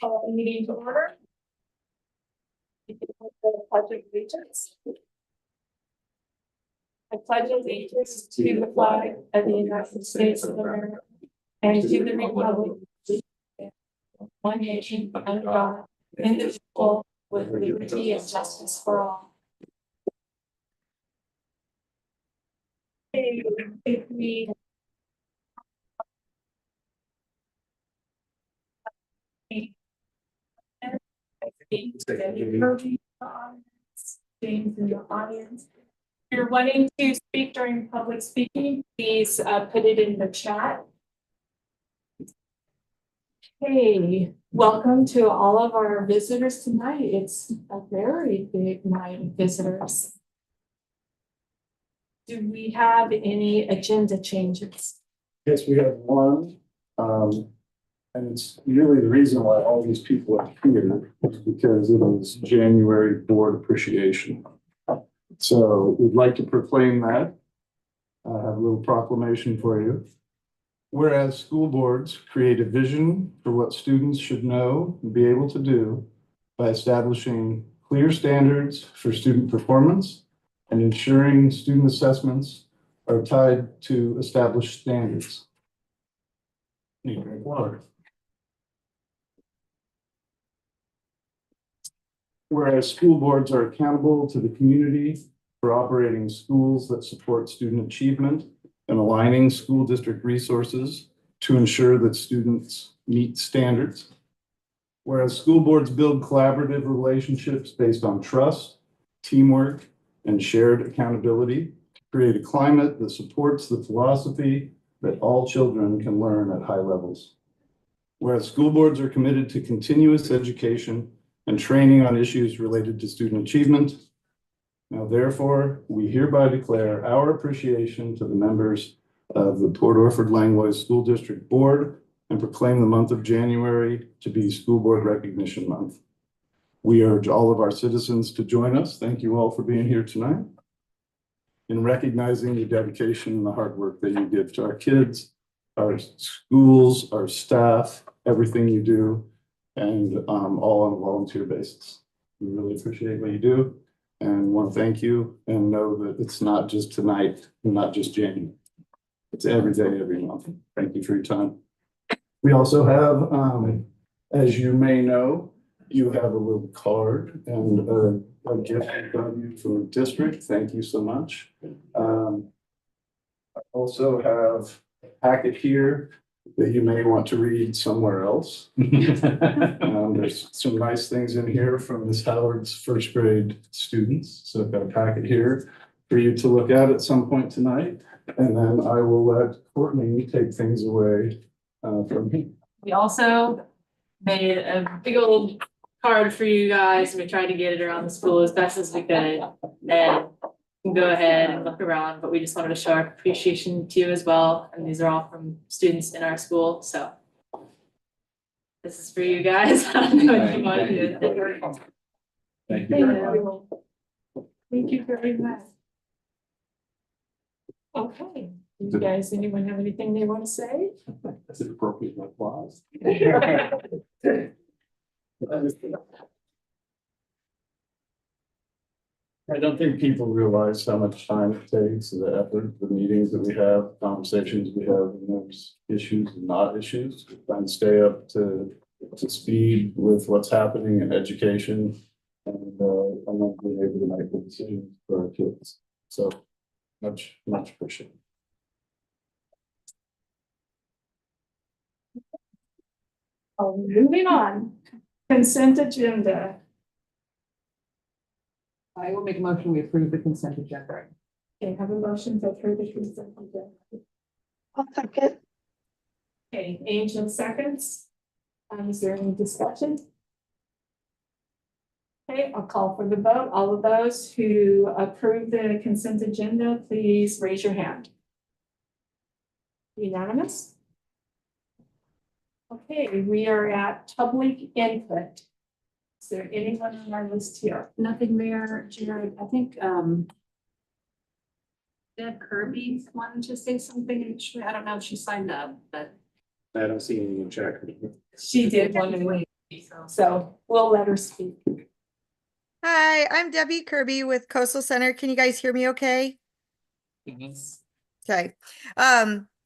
Call the meeting to order. You can put the pledge of allegiance. I pledge allegiance to the flag of the United States of America and to the republic, one nation under God, indivisible, with liberty and justice for all. If we James in the audience. If you're wanting to speak during public speaking, please put it in the chat. Hey, welcome to all of our visitors tonight. It's a very big night of visitors. Do we have any agenda changes? Yes, we have one. And it's really the reason why all these people are here is because it is January Board Appreciation Month. So we'd like to proclaim that. I have a little proclamation for you. Whereas school boards create a vision for what students should know and be able to do by establishing clear standards for student performance and ensuring student assessments are tied to established standards. Need to drink water. Whereas school boards are accountable to the community for operating schools that support student achievement and aligning school district resources to ensure that students meet standards. Whereas school boards build collaborative relationships based on trust, teamwork, and shared accountability to create a climate that supports the philosophy that all children can learn at high levels. Whereas school boards are committed to continuous education and training on issues related to student achievement. Now, therefore, we hereby declare our appreciation to the members of the Port Orford-Langlois School District Board and proclaim the month of January to be School Board Recognition Month. We urge all of our citizens to join us. Thank you all for being here tonight. In recognizing the dedication and the hard work that you give to our kids, our schools, our staff, everything you do, and all on a volunteer basis. We really appreciate what you do and want to thank you and know that it's not just tonight and not just January. It's every day, every month. Thank you for your time. We also have, as you may know, you have a little card and a gift from you from the district. Thank you so much. I also have a packet here that you may want to read somewhere else. There's some nice things in here from Ms. Howard's first grade students. So I've got a packet here for you to look at some point tonight. And then I will let Courtney take things away from me. We also made a big old card for you guys. We tried to get it around the school as best as we could. And you can go ahead and look around, but we just wanted to show our appreciation to you as well. And these are all from students in our school. So this is for you guys. I don't know what you want to do. Thank you very much. Thank you very much. Okay, you guys, anyone have anything they want to say? That's an appropriate applause. I don't think people realize how much time it takes, the effort, the meetings that we have, conversations we have, and there's issues and not issues. Try and stay up to speed with what's happening in education and then being able to make the decisions for our kids. So much appreciated. Moving on, consent agenda. I will make a motion, we approve the consent agenda. Okay, have a motion to approve the consent agenda. I'll second. Okay, Angel seconds. Is there any discussion? Okay, I'll call for the vote. All of those who approve the consent agenda, please raise your hand. Unanimous? Okay, we are at public input. Is there anyone on our list here? Nothing, Mayor, Jared. I think Deb Kirby wanted to say something. I don't know if she signed up, but I don't see any in chat. She did want to wait. So we'll let her speak. Hi, I'm Debbie Kirby with Coastal Center. Can you guys hear me okay? Okay.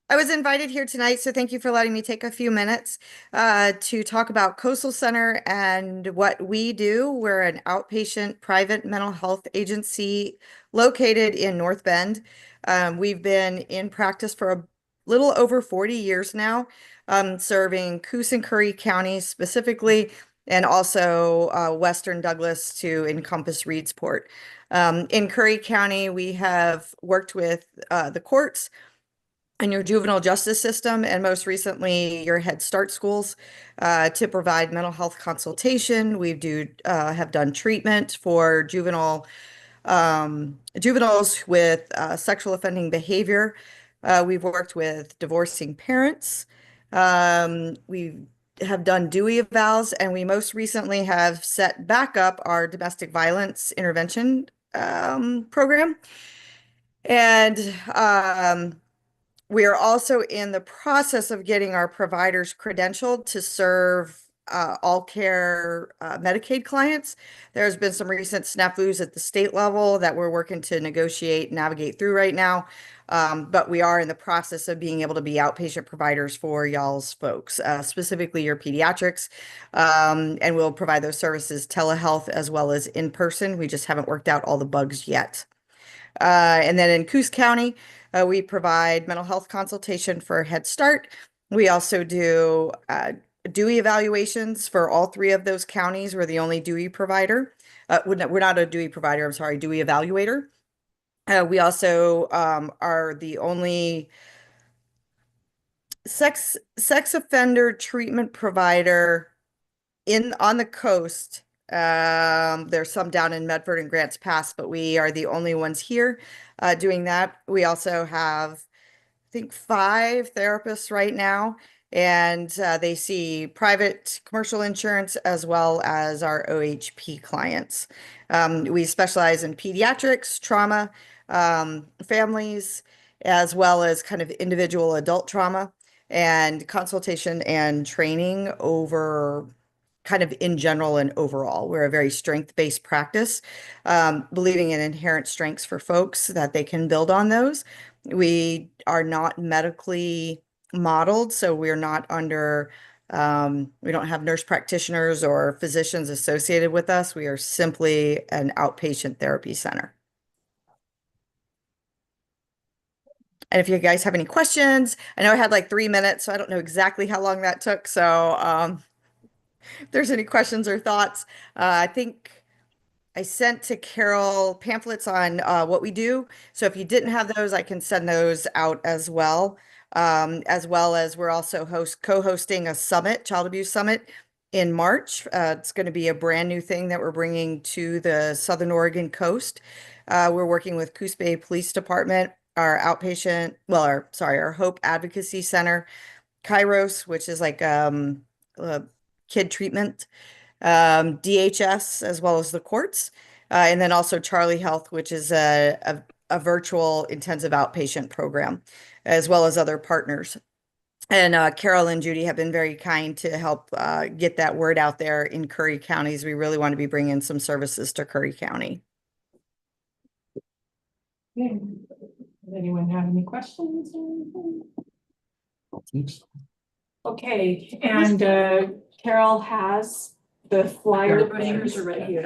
I was invited here tonight, so thank you for letting me take a few minutes to talk about Coastal Center and what we do. We're an outpatient private mental health agency located in North Bend. We've been in practice for a little over 40 years now, serving Coos and Curry counties specifically, and also Western Douglas to encompass Reedsport. In Curry County, we have worked with the courts and your juvenile justice system, and most recently your Head Start schools to provide mental health consultation. We have done treatment for juveniles with sexual offending behavior. We've worked with divorcing parents. We have done Dewey evals, and we most recently have set back up our domestic violence intervention program. And we are also in the process of getting our providers credentialed to serve all care Medicaid clients. There's been some recent snafus at the state level that we're working to negotiate and navigate through right now. But we are in the process of being able to be outpatient providers for y'all's folks, specifically your pediatrics. And we'll provide those services telehealth as well as in person. We just haven't worked out all the bugs yet. And then in Coos County, we provide mental health consultation for Head Start. We also do Dewey evaluations for all three of those counties. We're the only Dewey provider. We're not a Dewey provider, I'm sorry, Dewey evaluator. We also are the only sex offender treatment provider on the coast. There's some down in Medford and Grants Pass, but we are the only ones here doing that. We also have, I think, 5 therapists right now, and they see private commercial insurance as well as our OHP clients. We specialize in pediatrics, trauma, families, as well as kind of individual adult trauma and consultation and training over kind of in general and overall. We're a very strength-based practice, believing in inherent strengths for folks that they can build on those. We are not medically modeled, so we're not under, we don't have nurse practitioners or physicians associated with us. We are simply an outpatient therapy center. And if you guys have any questions, I know I had like 3 minutes, so I don't know exactly how long that took. So if there's any questions or thoughts, I think I sent to Carol pamphlets on what we do. So if you didn't have those, I can send those out as well. As well as we're also co-hosting a summit, Child Abuse Summit in March. It's going to be a brand new thing that we're bringing to the Southern Oregon coast. We're working with Coos Bay Police Department, our outpatient, our Hope Advocacy Center, Kairos, which is like kid treatment, DHS, as well as the courts, and then also Charlie Health, which is a virtual intensive outpatient program, as well as other partners. And Carol and Judy have been very kind to help get that word out there in Curry counties. We really want to be bringing some services to Curry County. Okay. Does anyone have any questions or anything? Okay, and Carol has the flyer. The brochures are right here.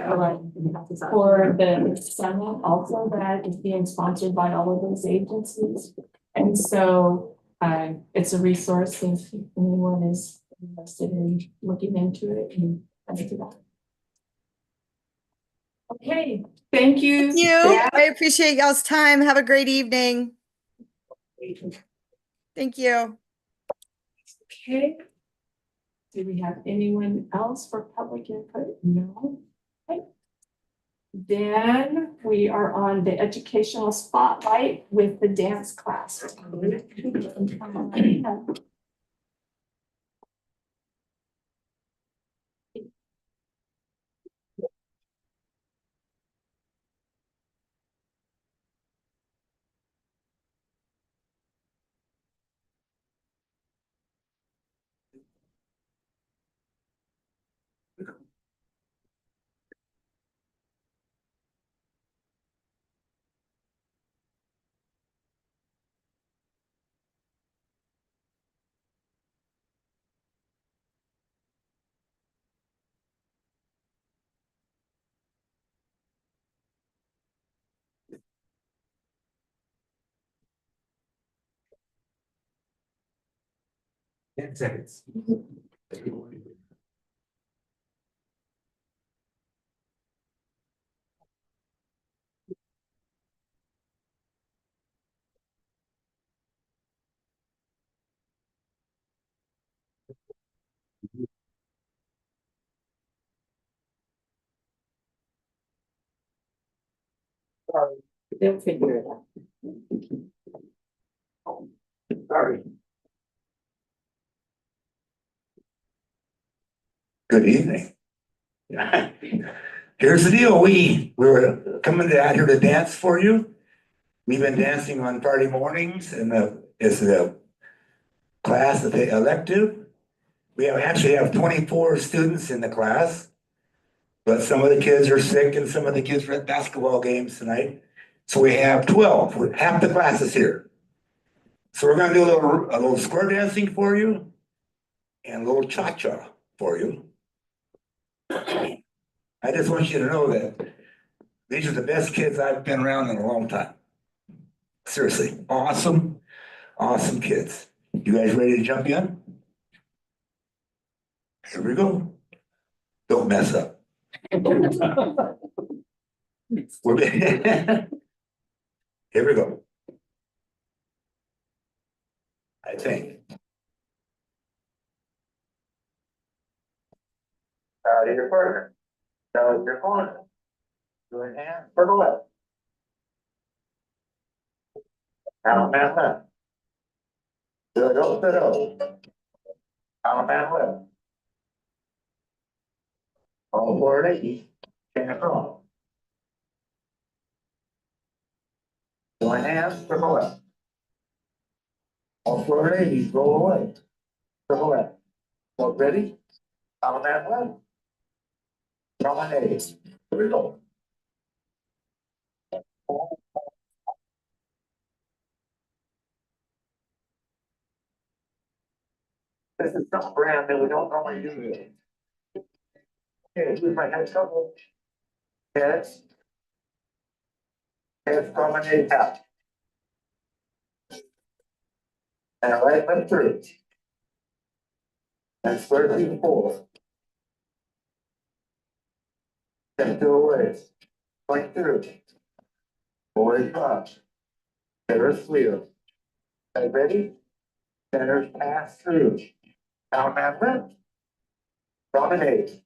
For the summit also that is being sponsored by all of those agencies. And so it's a resource if anyone is interested in looking into it and into that. Okay, thank you. Thank you. Yeah. I appreciate y'all's time. Have a great evening. Thank you. Okay. Do we have anyone else for public input? No. Okay. Then we are on the educational spotlight with the dance class. 10 seconds. They'll figure it out. Sorry. Good evening. Here's the deal, we're coming out here to dance for you. We've been dancing on Friday mornings and it's the class, the elective. Actually have 24 students in the class. But some of the kids are sick and some of the kids are at basketball games tonight. So we have 12, half the class is here. So we're gonna do a little square dancing for you and a little cha-cha for you. I just want you to know that these are the best kids I've been around in a long time. Seriously, awesome, awesome kids. You guys ready to jump in? Here we go. Don't mess up. Here we go. I think. To your partner. To your corner. Doing hand for the left. Out man left. Good, good. Out man left. All 480. Stand across. Doing hands for the left. All 480. Roll away. To the left. So ready? Out man left. Promenade. Here we go. This is some brand that we don't normally do this. Okay, we might have couple. Heads. Heads promenade tap. And right left through. And square through 4. And 2 away. Point through. Forward cross. There's wheel. Okay, ready? Centers pass through. Down man left. Promenade.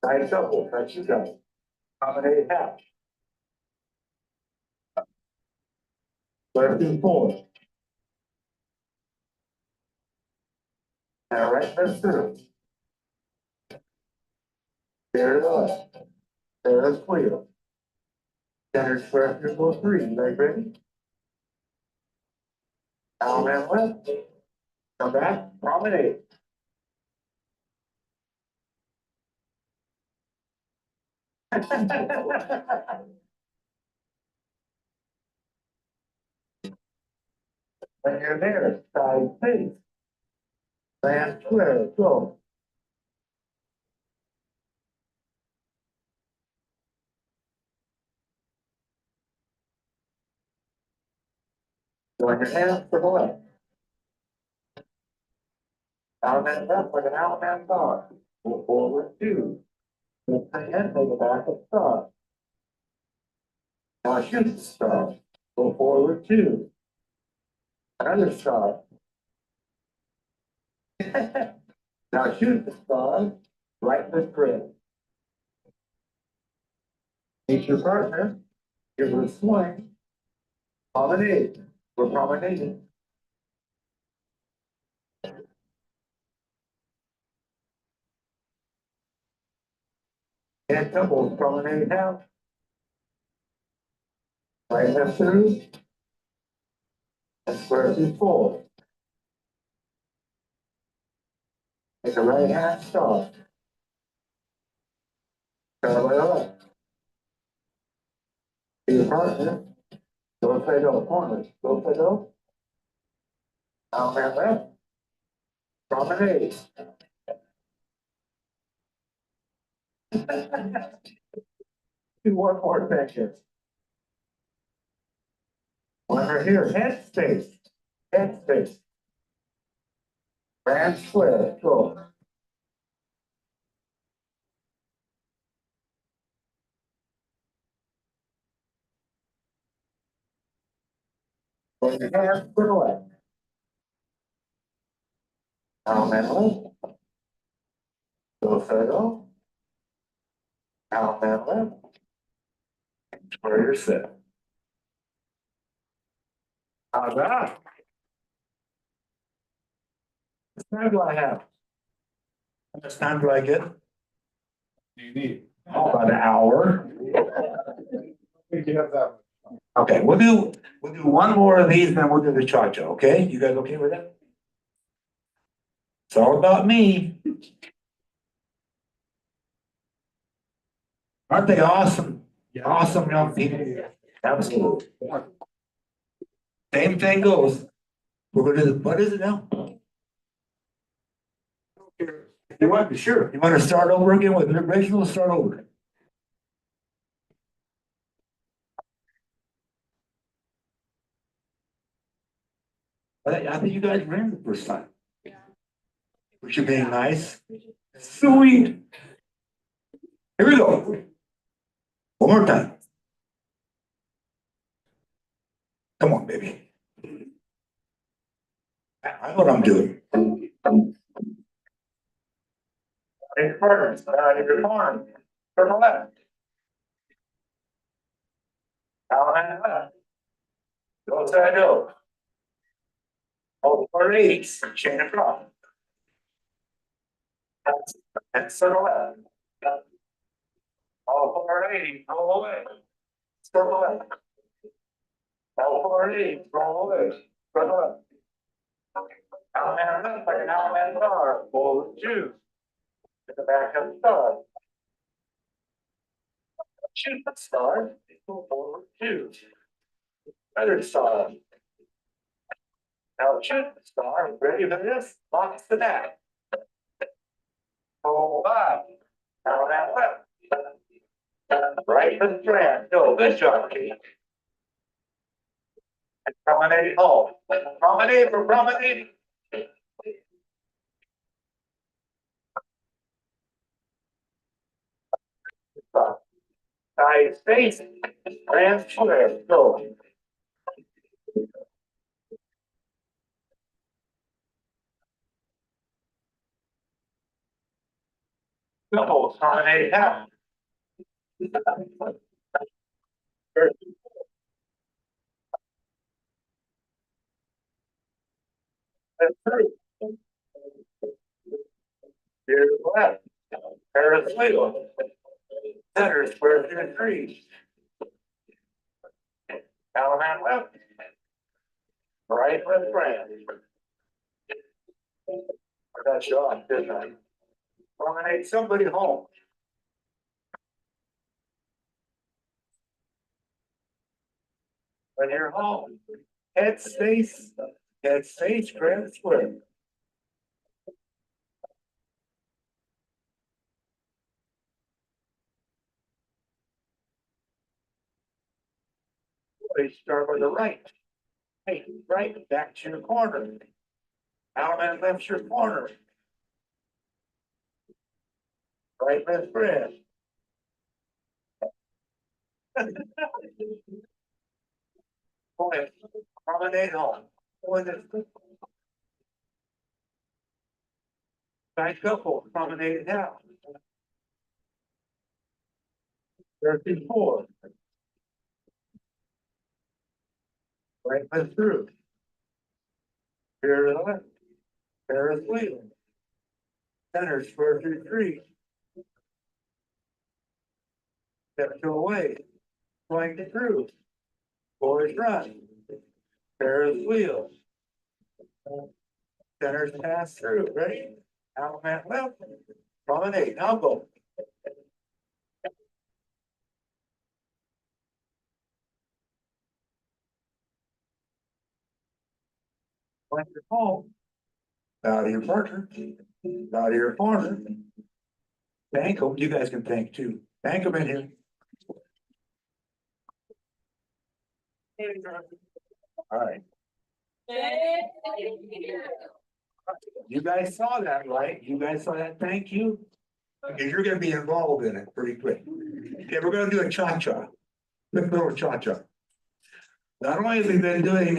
Side shuffle, press you go. Promenade half. Square through 4. And right left through. There it is. There's wheel. Center square through 3. You guys ready? Down man left. Come back. Promenade. When you're there, side face. Land square, go. Join your hands to the left. Allemande left like an Allemande star. Go forward 2. Lift the hand, take it back and start. Now shoot the star. Go forward 2. Another star. Now shoot the star. Right the grip. Meet your partner. Give her a swing. Promenade. We're promenading. And doubles promenade now. Right left through. And square through 4. Make a right hand stop. Parallel up. To your partner. Go play to corners. Go play to. Now man left. Promenade. Do one more section. One right here, head space, head space. Grand square, go. Put your hands to the left. Now mentally. Go circle. Now mentally. Where you're set. How's that? How much time do I have? How much time do I get? Do you need? About an hour. I think you have that. Okay, we'll do one more of these, then we'll do the cha-cha, okay? You guys okay with that? It's all about me. Aren't they awesome? Awesome young people. Absolutely. Same thing goes. We're gonna do, what is it now? You want, sure, you wanna start over again with Rachel, start over. I think you guys ran the first time. Which you're being nice. Sweet. Here we go. One more time. Come on, baby. I know what I'm doing. In front, in your arm, turn the left. Out and left. Go side over. Hold for eight, chain across. And circle left. All 480, roll away. Circle left. All 480, roll away. Circle left. Outman left, like an outman star, full of juice. In the back of the star. Shoot the star, forward juice. Other star. Now shoot the star, ready for this, box the back. Hold on. Now that left. Right to the strand, go, good job, Keith. And promenade home, promenade for promenade. Side space, grand square, go. Double, promenade half. That's three. Here's the left. Paris wheel. Center square through three. Allemande left. Right left grand. I got you off, didn't I? Promenade somebody home. When you're home, head space, grand square. They start on the right. Hey, right, back to your corner. Allemande left's your corner. Right, left, grand. Boy, promenade home. Boy, this. Side couple, promenade now. 34. Right, left through. Here to the left. Paris wheel. Center square through three. Step to away. Flying to through. Boys run. Paris wheel. Centers pass through. Ready? Allemande left. Promenade. Now go. When you're home. Out of your partner. Out of your corner. Thank them. You guys can thank too. Thank them in here. All right, you guys saw that, right? You guys saw that, thank you. Okay, you're gonna be involved in it pretty quick. Okay, we're gonna do a cha-cha. Quick little cha-cha. Not only have we been doing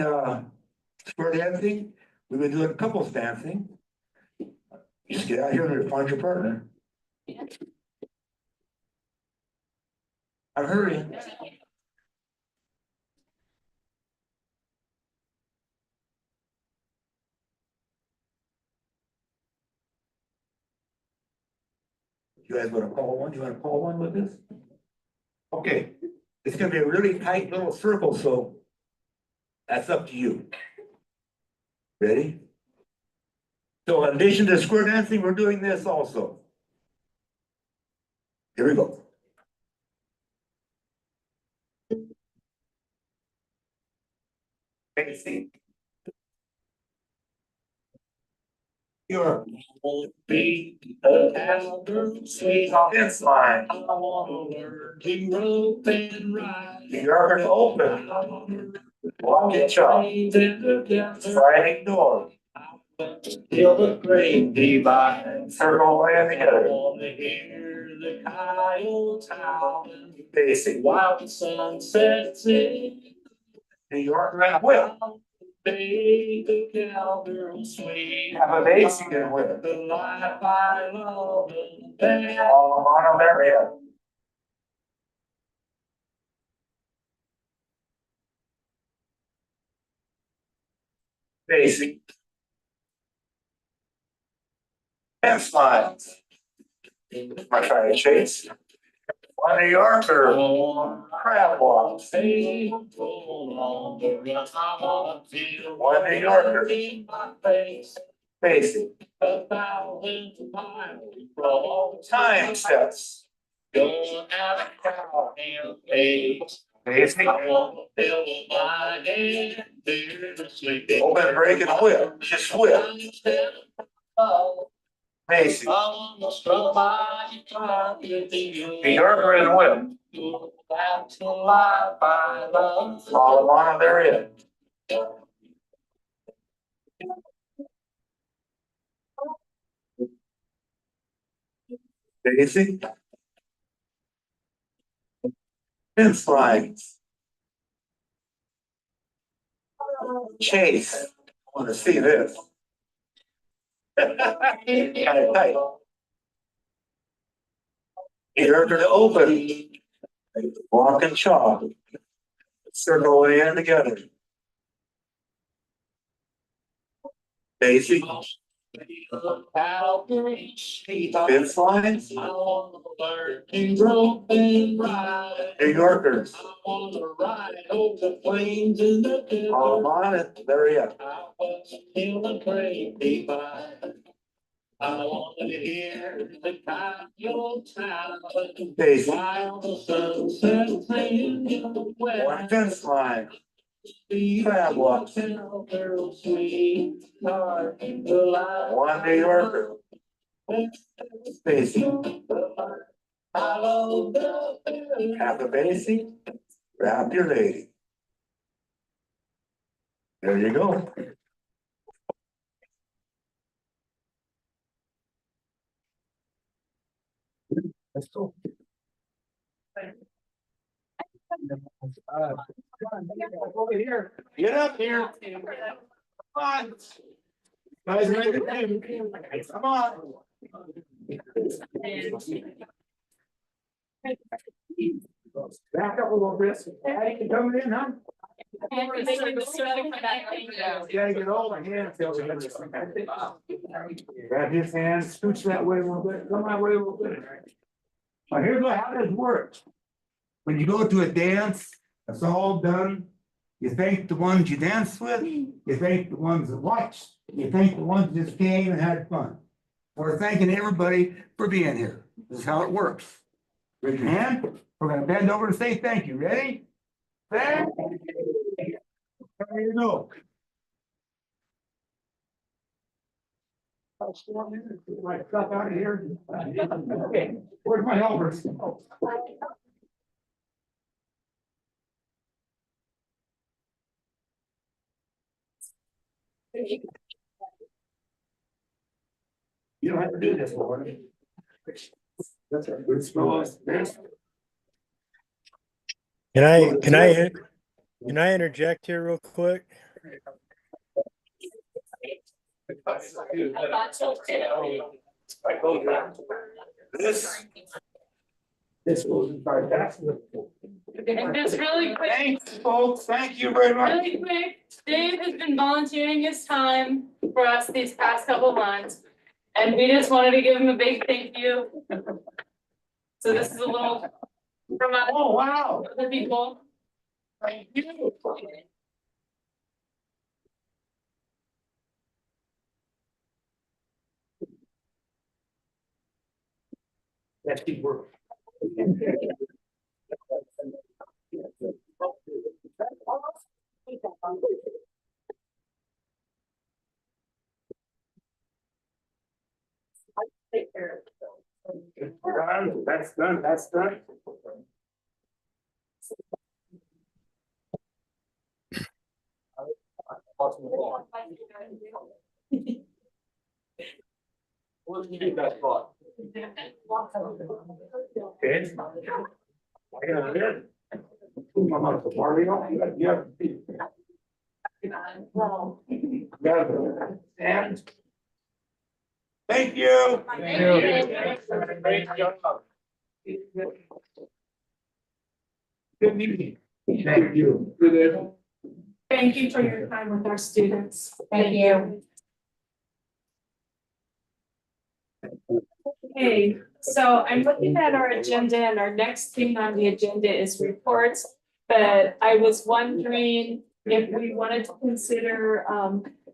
square dancing, we've been doing couples dancing. Just get out here and find your partner. I'm hurrying. You guys wanna call one? You wanna call one with this? Okay, it's gonna be a really tight little circle, so that's up to you. Ready? So in addition to square dancing, we're doing this also. Here we go. Facing. Your be a cowgirl, sweet it's mine. I wanna learn to rope and ride. You're gonna open. Walk it shop. Sliding door. Till the great divide. Circle and together. I wanna hear the coyotes howling. Facing. While the sun sets in. New York ran whip. Baby cowgirl sweet. Have a bass you can whip. The life I love and all on America. Basic. And smiles. I try to chase. One New Yorker. Crab walks. One New Yorker. Basic. Time steps. Basic. Open, break, and whip. Just whip. Basic. New Yorker and whip. All one of their in. Basic. Fence lines. Chase. I want to see this. Kind of tight. Here to open. Walk and chalk. Circle in together. Basic. Fence lines. New Yorkers. All on it. There you go. I want to hear the coyotes howling. While the sun sets in the west. One fence line. Crab walks. Girl sweet. One New Yorker. Basic. Have a basic. Grab your lady. There you go. Let's go. Over here. Get up here. Come on. Guys, ready to do. Come on. Back up a little bit. Hey, you coming in, huh? Gotta get all the hands over here. Grab his hand, scooch that way a little bit, come that way a little bit. Now here's how this works. When you go to a dance, it's all done. You thank the ones you danced with, you thank the ones that watched, you thank the ones that just came and had fun. We're thanking everybody for being here. This is how it works. Raise your hand. We're gonna bend over and say thank you. Ready? Thank you. There you go. I'll still get my stuff out of here. Okay, where's my helpers? You don't have to do this, Lord. That's a good smell. Can I interject here real quick? This goes in front of that. And just really quick, Thanks, folks. Thank you very much. really quick, Dave has been volunteering his time for us these past couple months. And we just wanted to give him a big thank you. So this is a little from us, Oh, wow. other people. Thank you. Let's keep working. Take care of it. That's done, that's done. Okay. I got it. I'm out the party. Yeah. And. Thank you. Thank you. Great job. Good evening. Thank you. Good evening. Thank you for your time with our students. Thank you. Okay, so I'm looking at our agenda and our next thing on the agenda is reports. But I was wondering if we wanted to consider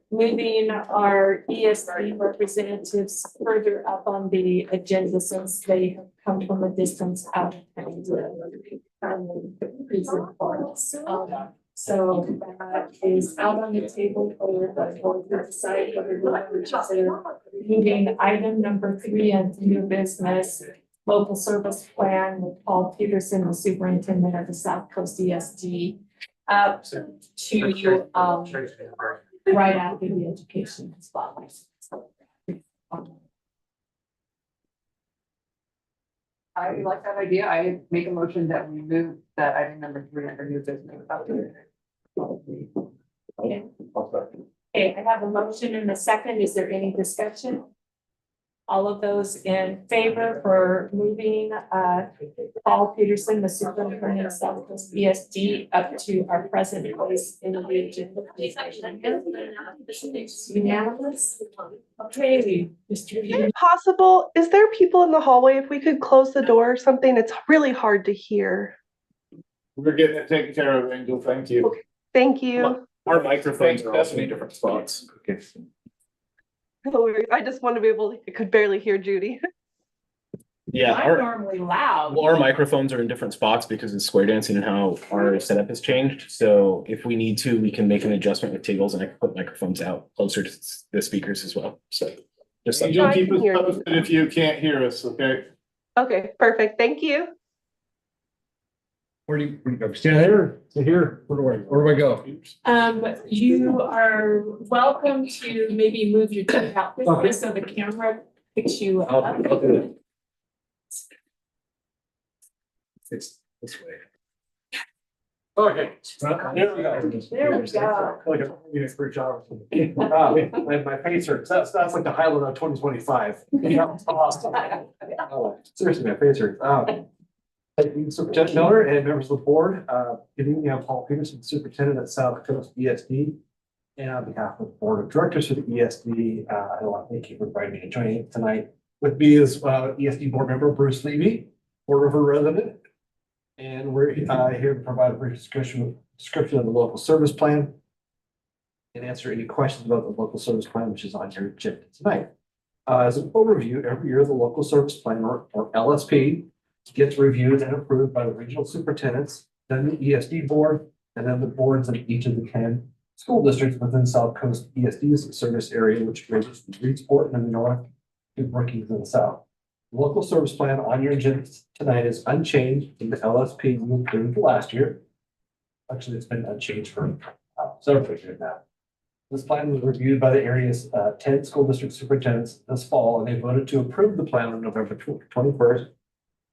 moving our ESD representatives further up on the agenda since they have come from a distance out of town to present for us. So that is out on the table for the board to decide whether we want to consider moving item number 3 as new business, local service plan with Paul Peterson, the superintendent of the South Coast ESD, up to right after the education spotlight. I like that idea. I make a motion that we move that item number 3 under new business up to. Okay, I have a motion and a second. Is there any discussion? All of those in favor for moving Paul Peterson, the superintendent of South Coast ESD, up to our present place in the agenda? Unanimous? Okay, Mr. Is it possible, is there people in the hallway? If we could close the door or something, it's really hard to hear. We're getting it taken care of, Angel. Thank you. Thank you. Our microphones are also in different spots. Okay. No worries. I just want to be able, I could barely hear Judy. Yeah, I'm normally loud. our microphones are in different spots because it's square dancing and how our setup has changed. So if we need to, we can make an adjustment with tables and I can put microphones out closer to the speakers as well. So just Angel, I keep can us hear you. posted if you can't hear us, okay? Okay, perfect. Thank you. Where do you stand there to here? Where do I go? You are welcome to maybe move your chair out this way Okay. so the camera picks you I'll up. do it. It's this way. Okay. There we go. There we go. Like a minute for a job. My face hurts. That's like the highlight of 2025. Oh, seriously, my face hurts. Thank you, Superintendent Miller and members of the board. Good evening, I'm Paul Peterson, Superintendent at South Coast ESD. And on behalf of the Board of Directors for the ESD, I want to thank you for inviting me to join you tonight. With me is ESD board member Bruce Levy, Board River resident. And we're here to provide a brief description of the local service plan and answer any questions about the local service plan, which is on your agenda tonight. As an overview, every year the local service plan or LSP gets reviewed and approved by the regional superintendents, then the ESD board, and then the boards of each of the 10 school districts within South Coast ESD's service area, which ranges from Reedsport in the north to Brookings in the south. The local service plan on your agenda tonight is unchanged from the LSP we approved last year. Actually, it's been unchanged for several years now. This plan was reviewed by the area's 10 school district superintendents this fall, and they voted to approve the plan on November 21st.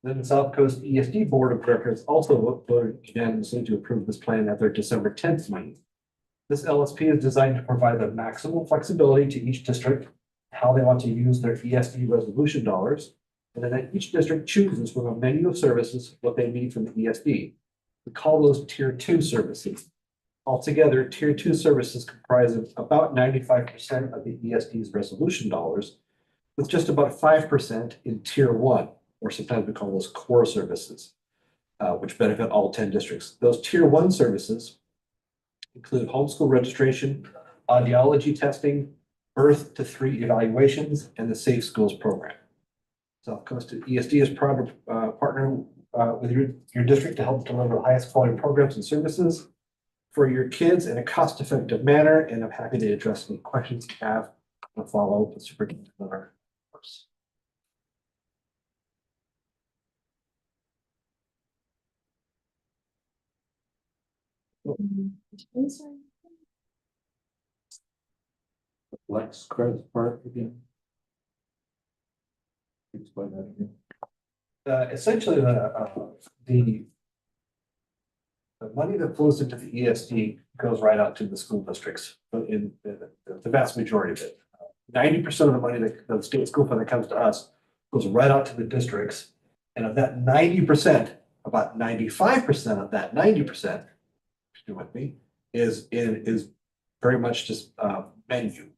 Then the South Coast ESD Board of Directors also voted unanimously to approve this plan at their December 10th meeting. This LSP is designed to provide the maximum flexibility to each district, how they want to use their ESD resolution dollars, and then each district chooses from a menu of services what they need from the ESD. We call those Tier 2 services. Altogether, Tier 2 services comprise of about 95% of the ESD's resolution dollars, with just about 5% in Tier 1, or sometimes we call those core services, which benefit all 10 districts. Those Tier 1 services include homeschool registration, audiology testing, birth to 3 evaluations, and the Safe Schools program. South Coast ESD is proud to partner with your district to help deliver the highest quality programs and services for your kids in a cost-effective manner, and I'm happy to address any questions you have and follow up with Superintendent Miller. Flex credit part again. Explain that again. Essentially, the money that flows into the ESD goes right out to the school districts, but in the vast majority of it. 90% of the money that the state school fund that comes to us goes right out to the districts. And of that 90%, about 95% of that 90%, you with me, is very much just menu.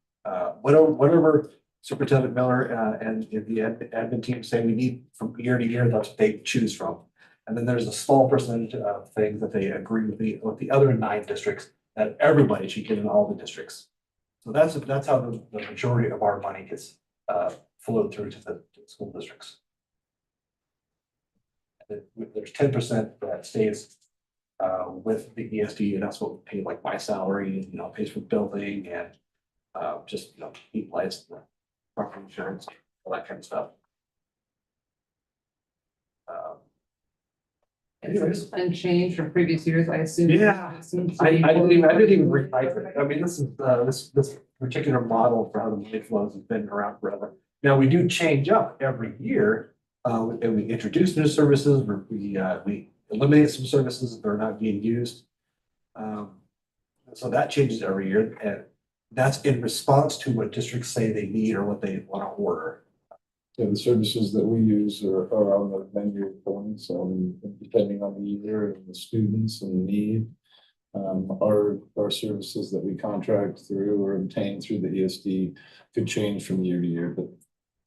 Whatever Superintendent Miller and the admin team say we need from year to year, that's what they choose from. And then there's a small percentage of things that they agree with the other 9 districts that everybody should get in all the districts. So that's how the majority of our money gets flowed through to the school districts. And then there's 10% that stays with the ESD, and that's what we pay, like my salary, and pays for building and just heat, lights, property insurance, all that kind of stuff. Anyways, And change from previous years, I assume. Yeah. I didn't even retype it. I mean, this particular model for how the money flows has been around forever. Now, we do change up every year, and we introduce new services, we eliminate some services that are not being used. So that changes every year, and that's in response to what districts say they need or what they want to order. Yeah, the services that we use are on the menu of points, depending on the year and the students and the need. Our services that we contract through or obtain through the ESD could change from year to year, but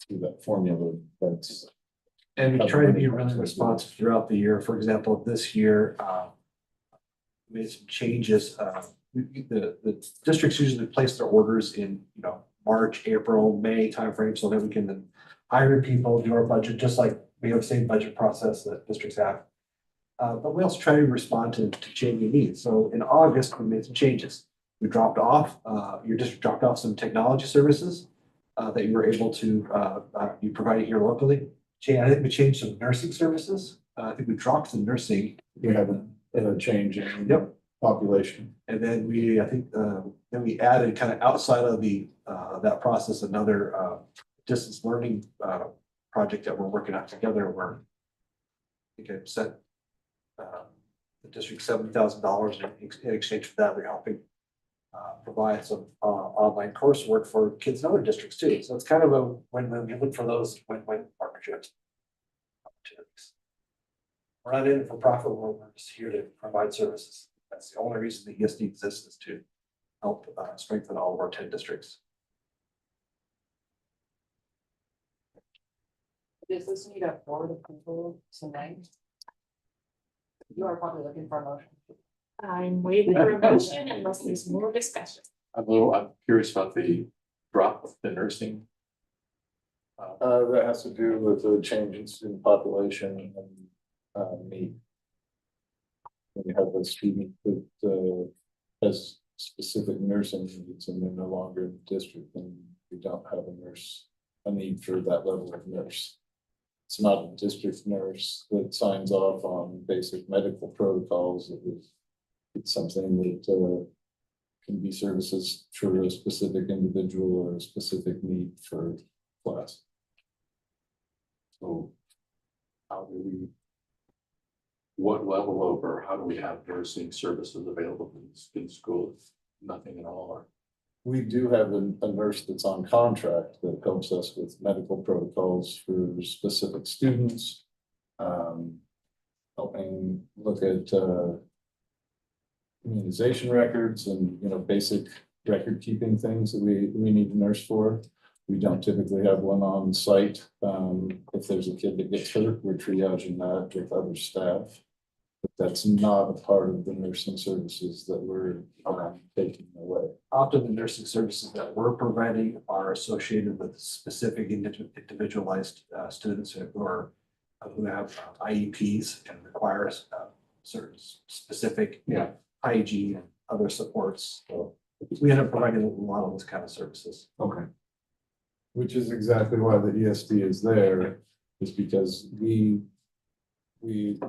through that formula, that's. And we try to be really responsive throughout the year. For example, this year, we made some changes. The districts usually place their orders in March, April, May timeframe, so that we can then hire people, do our budget, just like we have the same budget process that districts have. But we also try to respond to changing needs. So in August, we made some changes. We dropped off, your district dropped off some technology services that you were able to you provided here locally. I think we changed some nursing services. I think we dropped some nursing. We have a change in population. And then I think then we added kind of outside of that process, another distance learning project that we're working on together, where I think I sent the district $70,000 in exchange for that. We're helping provide some online coursework for kids in other districts too. So it's kind of a win-win. We look for those win-win partnerships opportunities. We're not in it for profit. We're just here to provide services. That's the only reason the ESD exists, is to help strengthen all of our 10 districts. Does this need a board approval tonight? You are probably looking for a motion. I'm waiting for a motion unless there's more discussion. I'm curious about the drop of the nursing. That has to do with the change in student population and need. When you have a student that has specific nursing needs and they're no longer in the district, then we don't have a need for that level of nurse. It's not a district nurse that signs off on basic medical protocols. It's something that can be services for a specific individual or a specific need for class. So how do we, what level over, how do we have nursing services available in schools? Nothing at all. Or we do have a nurse that's on contract that helps us with medical protocols for specific students. Helping look at immunization records and, you know, basic record keeping things that we need a nurse for. We don't typically have one on site. If there's a kid that gets hurt, we're triaging that with other staff. But that's not a part of the nursing services that we're taking away. Often the nursing services that we're providing are associated with specific individualized students who have IEPs and require certain specific hygiene and other supports. So we end up providing a lot of those kind of services. Okay. Which is exactly why the ESD is there, is because we,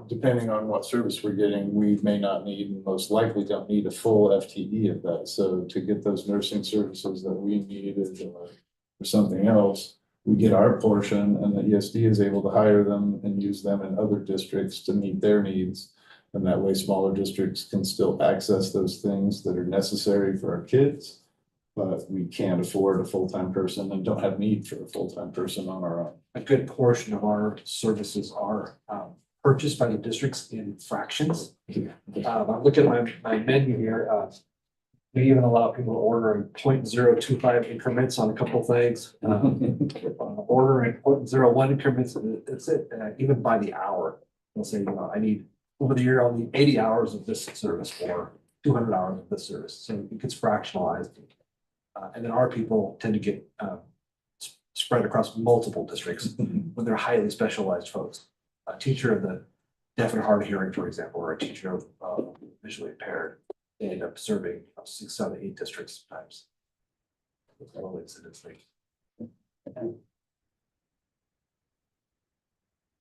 depending on what service we're getting, we may not need, and most likely don't need a full FTE of that. So to get those nursing services that we needed or something else, we get our portion, and the ESD is able to hire them and use them in other districts to meet their needs. And that way smaller districts can still access those things that are necessary for our kids, but we can't afford a full-time person and don't have need for a full-time person on our own. A good portion of our services are purchased by the districts in fractions. I'm looking at my menu here. We even allow people to order in 0.025 increments on a couple things. Order in 0.01 increments. That's it. Even by the hour, they'll say, you know, I need over the year, I'll need 80 hours of this service or 200 hours of this service. So it gets fractionalized. And then our people tend to get spread across multiple districts when they're highly specialized folks. A teacher of the deaf and hard of hearing, for example, or a teacher of visually impaired, they end up serving 6, 7, 8 districts sometimes. Well, it's like.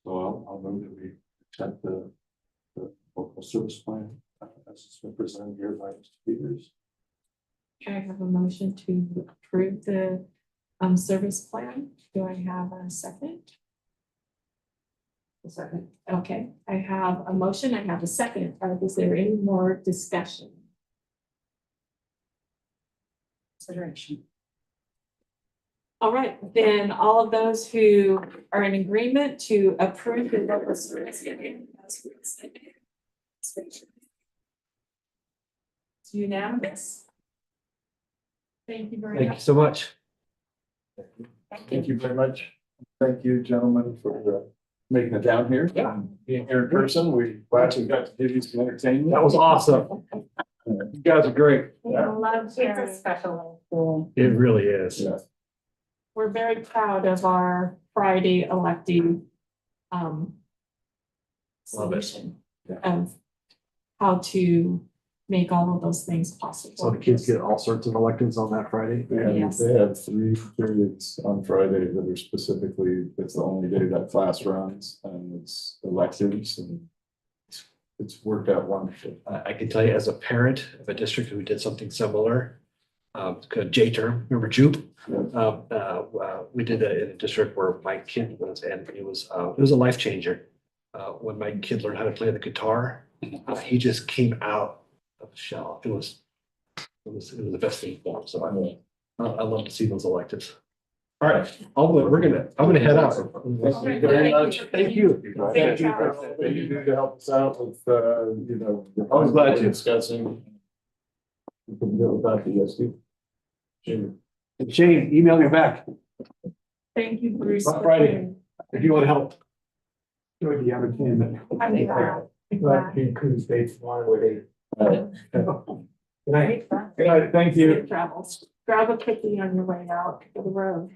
So I'll move that we accept the local service plan as it's been presented here by Mr. Peters. I have a motion to approve the service plan. Do I have a second? A second. Okay, I have a motion. I have a second. Is there any more discussion? Consideration. All right, then all of those who are in agreement to approve the local service. It's unanimous. Thank you very Thank you much. so much. Thank you very much. Thank you, gentlemen, for making it down here. Being here in person, we actually got to give you some entertainment. That was awesome. You guys are great. It's a special school. It really is. Yeah. We're very proud of our Friday electing Love it. solution of how to make all of those things possible. So the kids get all sorts of electives on that Friday. Yes. They have 3 periods on Friday that are specifically, it's the only day that class runs, and it's electives, and it's worked out wonderfully. I can tell you as a parent of a district who did something similar, J-term, remember Jupe? We did that in a district where my kid was, and it was a life changer. When my kid learned how to play the guitar, he just came out of the shell. It was the best thing for him. So I love to see those electives. All right, I'm gonna head out. Thank you very much. Thank you. Thank you for everything you do to help us out with, you know. I'm glad to. Discussing. We can deal with that, ESD. Sure. Shane, email me back Thank you, Bruce. on Friday if you want to help. Enjoy the entertainment. I'm glad. Glad to include states one way. Good Good night. Good night, thank you. Safe travels. Grab a cookie on your way out to the road.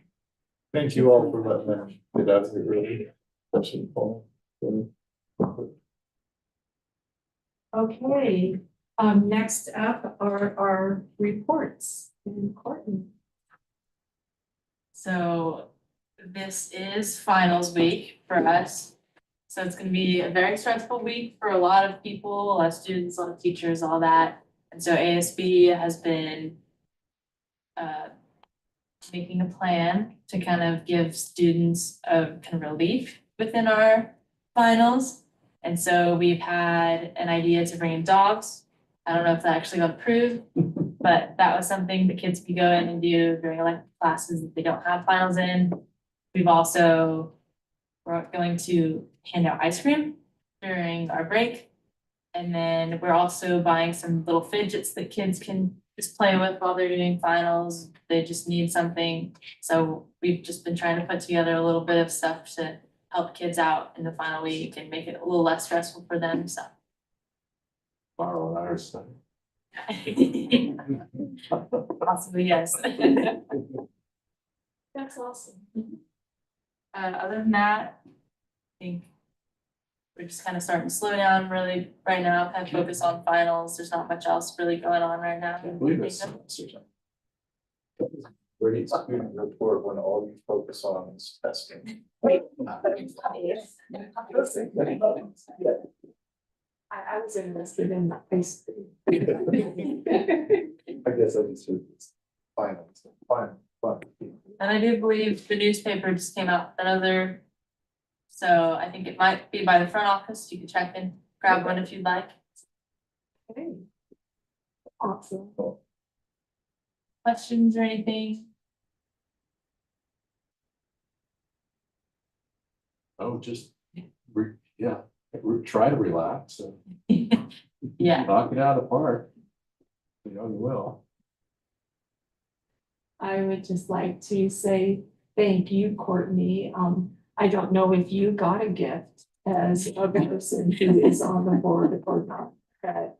Thank you all for letting me get out here early. Especially Paul. Okay, next up are our reports. And Courtney. So this is finals week for us. So it's gonna be a very stressful week for a lot of people, a lot of students, a lot of teachers, all that. And so ASB has been making a plan to kind of give students a kind of relief within our finals. And so we've had an idea to bring in dogs. I don't know if that actually got approved, but that was something the kids could go in and do during elective classes that they don't have finals in. We've also, we're going to hand out ice cream during our break. And then we're also buying some little fidgets that kids can just play with while they're doing finals. They just need something. So we've just been trying to put together a little bit of stuff to help kids out in the final week and make it a little less stressful for them, so. Borrow our stuff. Possibly, yes. That's awesome. Other than that, I think we're just kind of starting to slow down really right now, kind of focus on finals. There's not much else really going on right now. I believe it's semester. Great student report when all you focus on is testing. I was interested in that face. I guess I just said it's finals, fine. And I do believe the newspaper just came out with another. So I think it might be by the front office. You can check and grab one if you'd like. Okay. Awesome. Questions or anything? Oh, just, try to relax and Yeah. knock it out of the park. You know, you will. I would just like to say thank you, Courtney. I don't know if you got a gift as a person who is on the board or not, but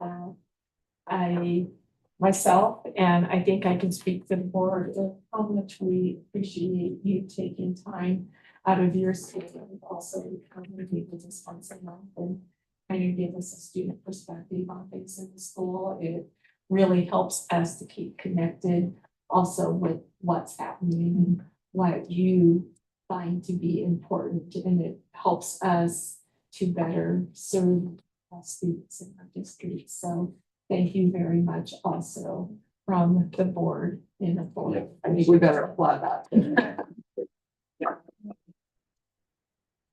I myself, and I think I can speak for the board of how much we appreciate you taking time out of your schedule and also coming to with us once a month and kind of give us a student perspective on things in the school. It really helps us to keep connected also with what's happening and what you find to be important, and it helps us to better serve our students in our district. So thank you very much also from the board in the board. I think we better applaud that.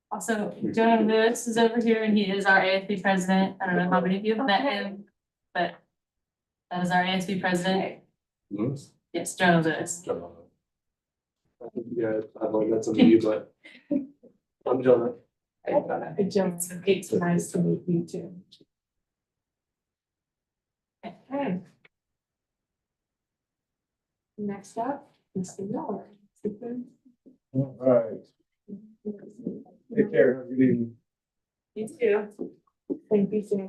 Also, Jonah Lewis is over here and he is our ASB president. I don't know how many of you have met him, but that is our ASB president. Lewis? Yes, Jonah Lewis. Yeah, I know that's a me, but I'm Jonah. Hey, Jonah, it's nice to meet you too. Okay. Next up, Mr. Miller. All right. Take care. Have a good evening. You too. Thank you, Sarah.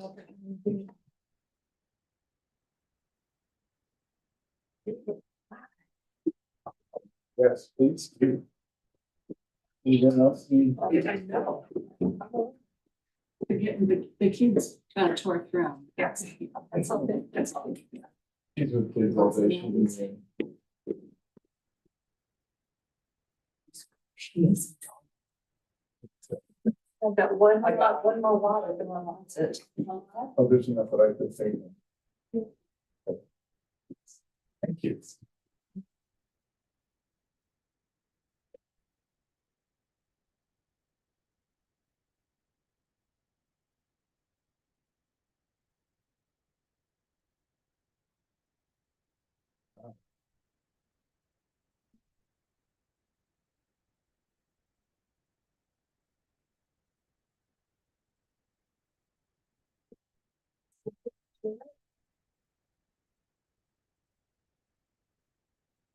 Yes, please. Anyone else? I know. They're getting the kids got a tore through. Yes. That's something, that's all. These are please salvation. I've got one more water than I wanted. Oh, there's enough that I could say. Thank you.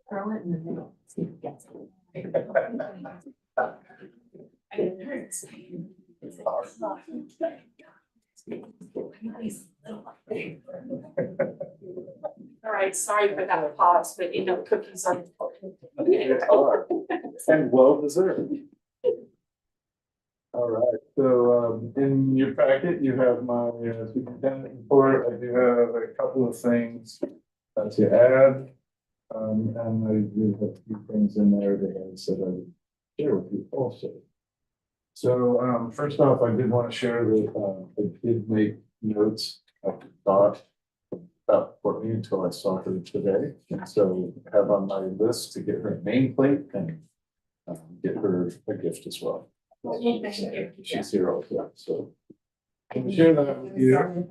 Throw it in the middle. See if it gets it. All right, sorry for that pause, but you know, cookies are important. And well deserved. All right, so in your packet, you have my superintendent report. I do have a couple of things to add. And I do have a few things in there that I said I would share with you also. So first off, I did want to share that I did make notes. I thought about Courtney until I saw her today. And so I have on my list to get her nameplate and get her a gift as well. She's here also, so. Can I share that with you?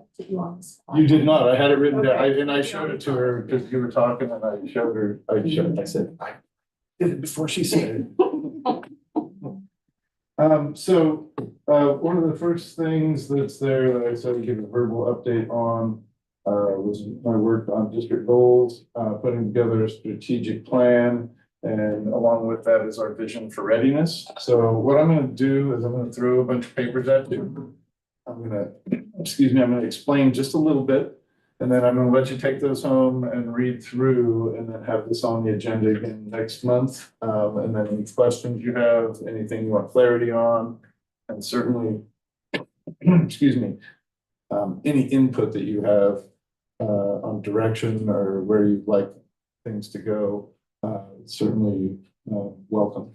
You did not. I had it written down. And I showed it to her because you were talking and I showed her, I said, I did it before she said it. One of the first things that's there that I said to give a verbal update on was my work on district goals, putting together a strategic plan. And along with that is our vision for readiness. So what I'm gonna do is I'm gonna throw a bunch of papers at you. I'm gonna explain just a little bit. And then I'm gonna let you take those home and read through and then have this on the agenda again next month. And then any questions you have, anything you want clarity on, and certainly, any input that you have on direction or where you'd like things to go, certainly welcome.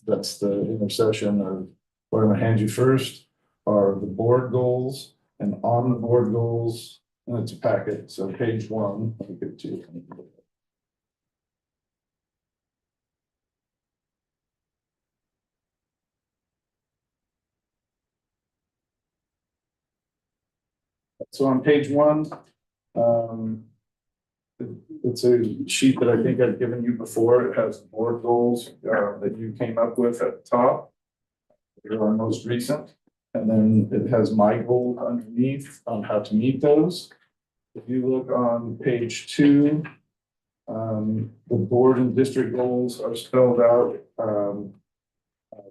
That's the intercession of what I'm gonna hand you first are the board goals, and on the board goals, and it's a packet, so page 1, let me give it to you. So on page 1, it's a sheet that I think I've given you before. It has board goals that you came up with at the top. They're our most recent. And then it has my goals underneath on how to meet those. If you look on page 2, the board and district goals are spelled out.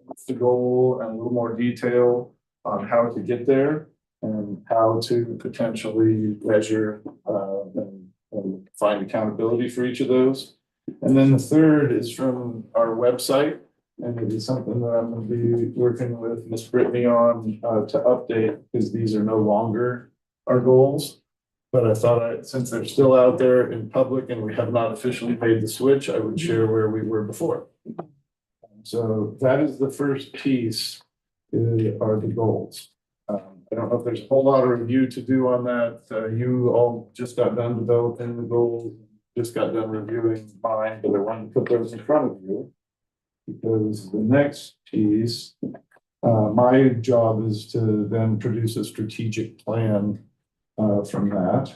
What's the goal and a little more detail on how to get there and how to potentially measure and find accountability for each of those. And then the third is from our website. And it is something that I'm going to be working with Miss Brittany on to update, because these are no longer our goals. But I thought since they're still out there in public and we have not officially made the switch, I would share where we were before. So that is the first piece, are the goals. I don't know if there's a whole lot of review to do on that. You all just got done developing the goals, just got done reviewing mine, but I wanted to put those in front of you. Because the next piece, my job is to then produce a strategic plan from that.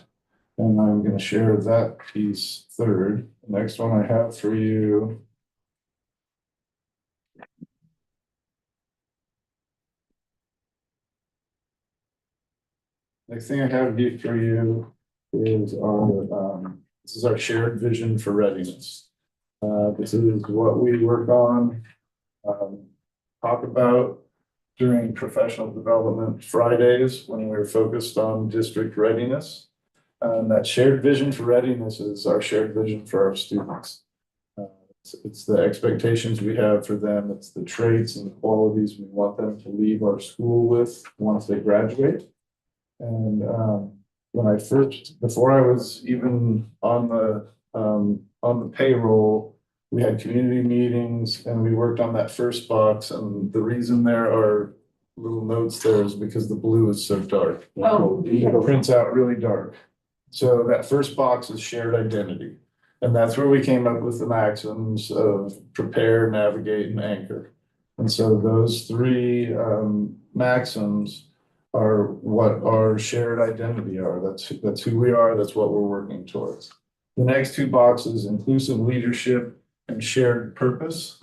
And I'm going to share that piece third. The next one I have for you. Next thing I have here for you is this is our shared vision for readiness. This is what we work on, talk about during professional development Fridays when we're focused on district readiness. And that shared vision for readiness is our shared vision for our students. It's the expectations we have for them. It's the traits and the qualities we want them to leave our school with once they graduate. And before I was even on the payroll, we had community meetings and we worked on that first box. And the reason there are little notes there is because the blue is so dark. Oh. It prints out really dark. So that first box is shared identity. And that's where we came up with the maxims of prepare, navigate, and anchor. And so those 3 maxims are what our shared identity are. That's who we are. That's what we're working towards. The next 2 boxes, inclusive leadership and shared purpose.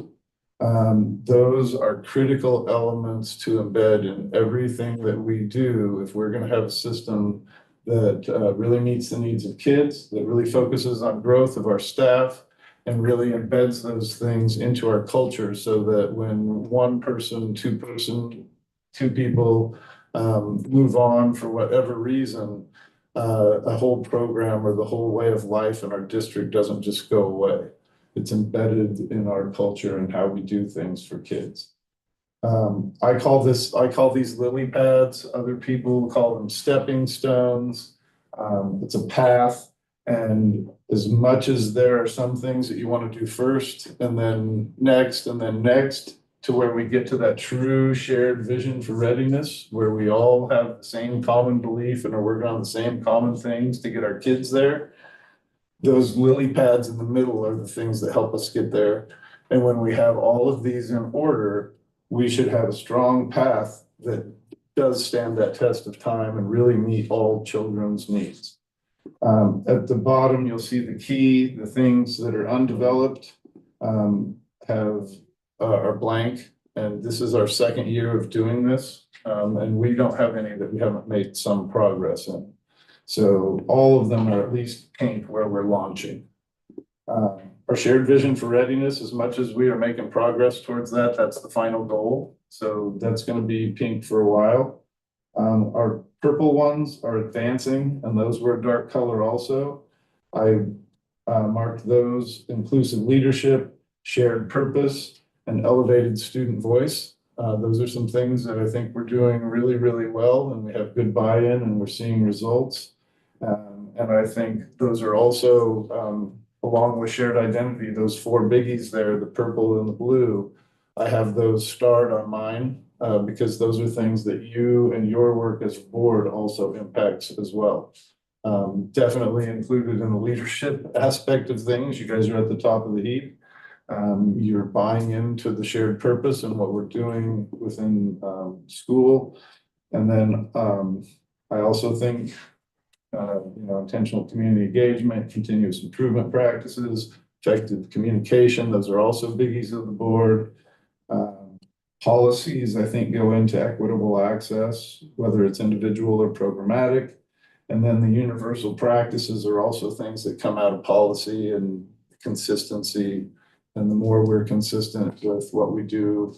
Those are critical elements to embed in everything that we do if we're going to have a system that really meets the needs of kids, that really focuses on growth of our staff, and really embeds those things into our culture so that when 1 person, 2 people move on for whatever reason, a whole program or the whole way of life in our district doesn't just go away. It's embedded in our culture and how we do things for kids. I call these lily pads. Other people call them stepping stones. It's a path. And as much as there are some things that you want to do first and then next, to where we get to that true shared vision for readiness, where we all have the same common belief and are working on the same common things to get our kids there. Those lily pads in the middle are the things that help us get there. And when we have all of these in order, we should have a strong path that does stand that test of time and really meet all children's needs. At the bottom, you'll see the key, the things that are undeveloped are blank. And this is our second year of doing this. And we don't have any that we haven't made some progress in. So all of them are at least pink where we're launching. Our shared vision for readiness, as much as we are making progress towards that, that's the final goal. So that's going to be pink for a while. Our purple ones are advancing, and those were a dark color also. I marked those: inclusive leadership, shared purpose, and elevated student voice. Those are some things that I think we're doing really, really well, and we have good buy-in and we're seeing results. And I think those are also, along with shared identity, those four biggies there, the purple and the blue, I have those starred on mine because those are things that you and your work as a board also impacts as well. Definitely included in the leadership aspect of things. You guys are at the top of the heap. You're buying into the shared purpose and what we're doing within school. And then I also think intentional community engagement, continuous improvement practices, effective communication, those are also biggies of the board. Policies, I think, go into equitable access, whether it's individual or programmatic. And then the universal practices are also things that come out of policy and consistency. And the more we're consistent with what we do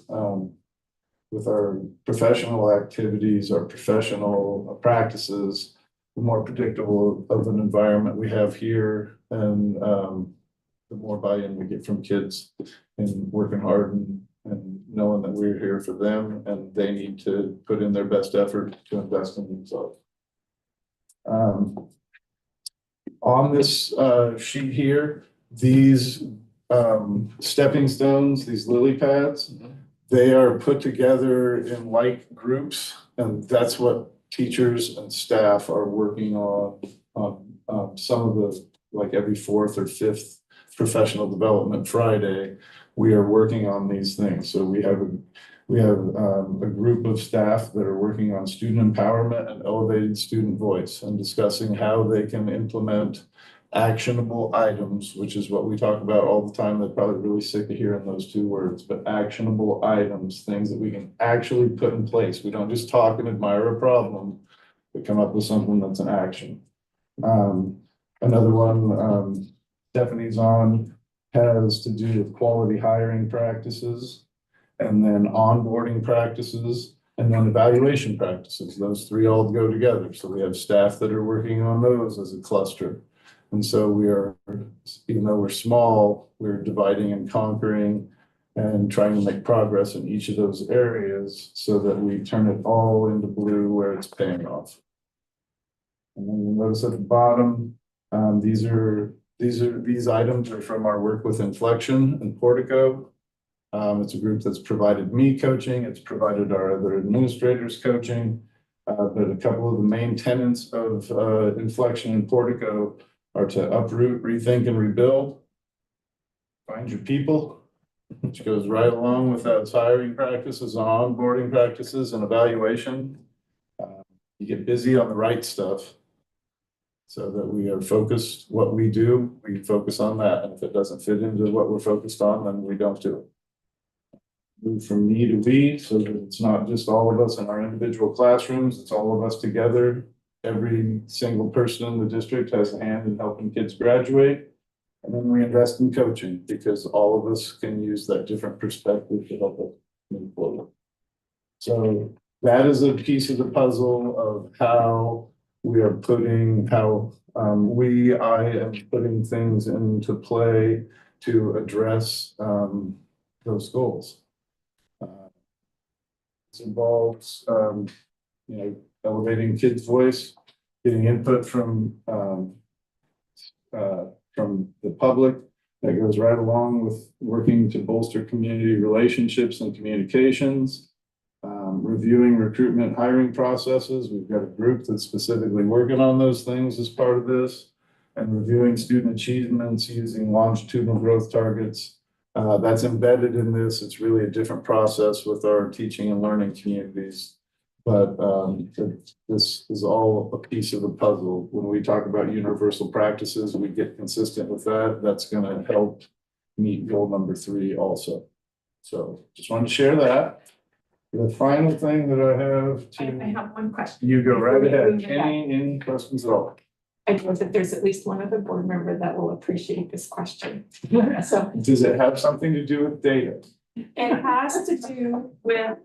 with our professional activities, our professional practices, the more predictable of an environment we have here, and the more buy-in we get from kids and working hard and knowing that we're here for them and they need to put in their best effort to invest in themselves. On this sheet here, these stepping stones, these lily pads, they are put together in like groups, and that's what teachers and staff are working on some of the, like every fourth or fifth professional development Friday, we are working on these things. So we have a group of staff that are working on student empowerment and elevated student voice and discussing how they can implement actionable items, which is what we talk about all the time. They're probably really sick of hearing those two words, but actionable items, things that we can actually put in place. We don't just talk and admire a problem, but come up with something that's an action. Another one Stephanie's on has to do with quality hiring practices, and then onboarding practices, and then evaluation practices. Those three all go together. So we have staff that are working on those as a cluster. And so we are, even though we're small, we're dividing and conquering and trying to make progress in each of those areas so that we turn it all into blue where it's paying off. And then you'll notice at the bottom, these items are from our work with Inflection and Portico. It's a group that's provided me coaching. It's provided our other administrators coaching. But a couple of the main tenets of Inflection and Portico are to uproot, rethink, and rebuild. Find your people, which goes right along with those hiring practices, onboarding practices, and evaluation. You get busy on the right stuff so that we are focused. What we do, we focus on that. And if it doesn't fit into what we're focused on, then we don't do it. Move from me to we, so that it's not just all of us in our individual classrooms, it's all of us together. Every single person in the district has a hand in helping kids graduate. And then we invest in coaching because all of us can use that different perspective to help us move forward. So that is a piece of the puzzle of how we are putting, I am putting things into play to address those goals. This involves, elevating kids' voice, getting input from the public, That goes right along with working to bolster community relationships and communications. Reviewing recruitment hiring processes. We've got a group that's specifically working on those things as part of this. And reviewing student achievements using longitudinal growth targets. That's embedded in this. It's really a different process with our teaching and learning communities. But this is all a piece of the puzzle. When we talk about universal practices, we get consistent with that. That's going to help meet goal number 3 also. So just wanted to share that. The final thing that I have I to, have one question. you go right ahead. Move ahead. Any questions at all? I know that there's at least one other board member that will appreciate this question. So Does it have something to do with data? it has to do with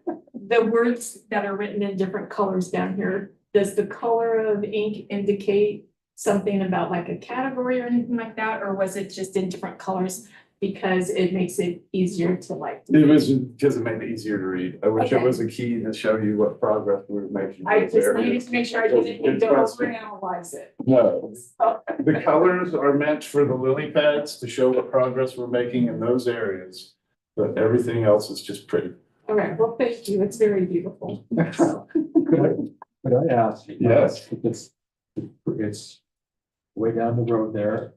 the words that are written in different colors down here. Does the color of ink indicate something about like a category or anything like that? Or was it just in different colors because it makes it easier to like? It was because it made it easier to read. I wish it Okay. was a key to show you what progress we were making. I in those just areas. needed to make sure I didn't need to overanalyze it. No, Oh, the colors are meant for the lily pads to show what progress we're making in those areas. But everything else is just pretty. all right, well, thank you. It's very beautiful. Could I ask? Yes. It's way down the road there.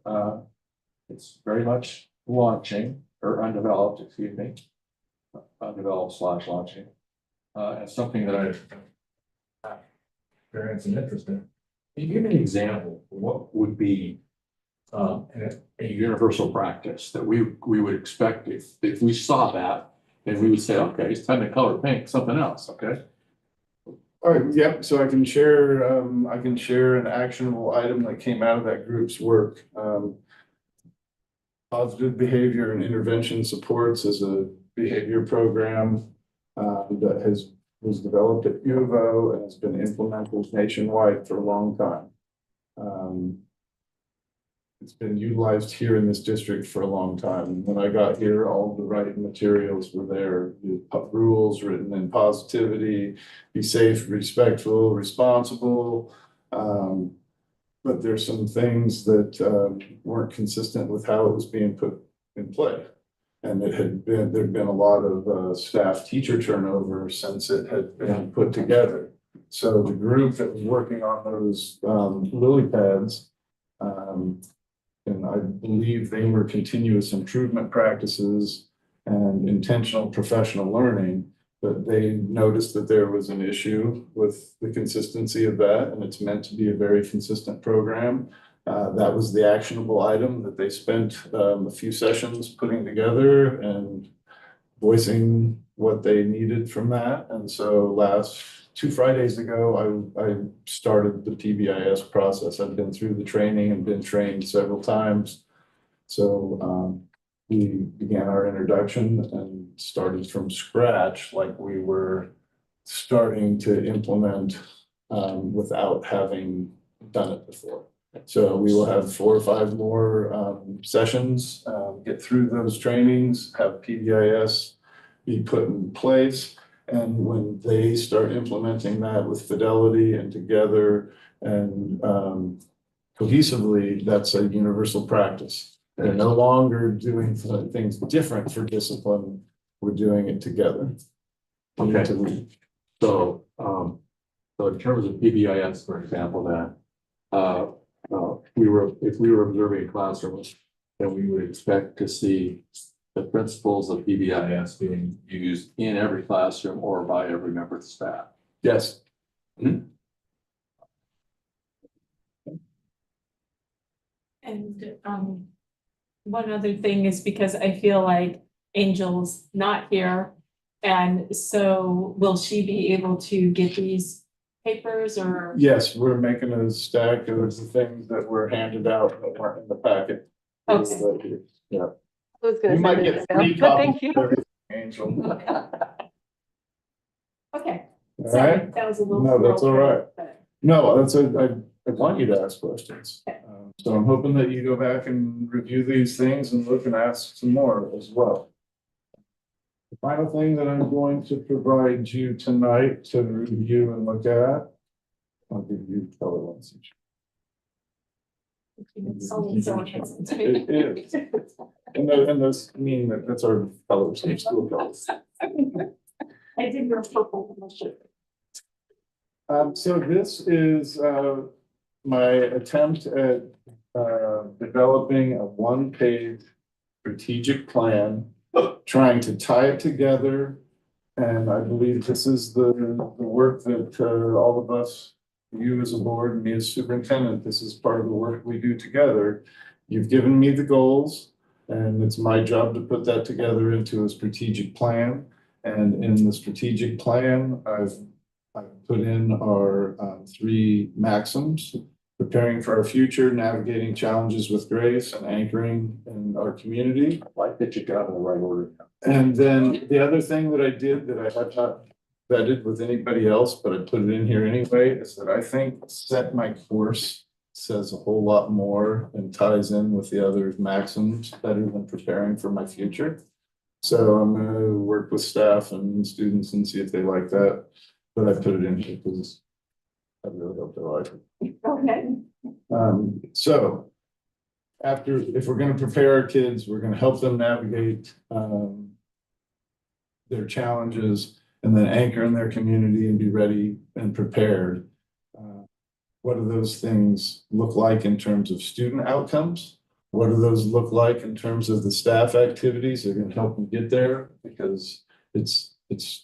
It's very much launching or undeveloped, excuse me. Undeveloped / launching. And something that I've experienced and interest in. Can you give me an example of what would be a universal practice that we would expect if we saw that, and we would say, okay, it's time to color pink something else, okay? All right, yep, so I can share an actionable item that came out of that group's work. Positive behavior and intervention supports is a behavior program that was developed at U of O and has been implemented nationwide for a long time. It's been utilized here in this district for a long time. When I got here, all the right materials were there. The rules written in positivity, be safe, respectful, responsible. But there's some things that weren't consistent with how it was being put in play. And there'd been a lot of staff teacher turnover since it had been put together. So the group that was working on those lily pads, and I believe they were continuous improvement practices and intentional professional learning, but they noticed that there was an issue with the consistency of that, and it's meant to be a very consistent program. That was the actionable item that they spent a few sessions putting together and voicing what they needed from that. And so last 2 Fridays ago, I started the PBIS process. I've been through the training and been trained several times. So we began our introduction and started from scratch, like we were starting to implement without having done it before. So we will have 4 or 5 more sessions, get through those trainings, have PBIS be put in place. And when they start implementing that with fidelity and together and cohesively, that's a universal practice. They're no longer doing things different for discipline. We're doing it together. Okay. So, so in terms of PBIS, for example, then, if we were observing classrooms, then we would expect to see the principles of PBIS being used in every classroom or by every member of the staff. Yes. And one other thing is because I feel like Angel's not here. And so will she be able to get these papers or? Yes, we're making a stack of the things that were handed out that weren't in the packet. Okay. Yeah. I was gonna You might send get an 3 email, but thank copies you. of everything, Angel. Okay, All sorry, right. that was a little. No, that's all right. but- No, I want you to ask questions. So I'm hoping that you go back and review these things and look and ask some more as well. The final thing that I'm going to provide you tonight to review and look at, I'll give you color ones each. It is. And those mean that that's our colors, our school colors. I did your purple. So this is, my attempt at, developing a one-page strategic plan, trying to tie it together. And I believe this is the work that, all of us, you as a board and me as superintendent, this is part of the work we do together. You've given me the goals, and it's my job to put that together into a strategic plan. And in the strategic plan, I've put in our 3 maxims: preparing for our future, navigating challenges with grace, and anchoring in our community. I like that you got in the right order. And then the other thing that I did that I have not vetted with anybody else, but I put it in here anyway, is that I think set my course says a whole lot more and ties in with the other maxims better than preparing for my future. So I'm gonna work with staff and students and see if they like that, but I put it in here because I really hope they like it. Okay. So after, if we're gonna prepare our kids, we're gonna help them navigate their challenges and then anchor in their community and be ready and prepared. What do those things look like in terms of student outcomes? What do those look like in terms of the staff activities that are gonna help them get there? Because it's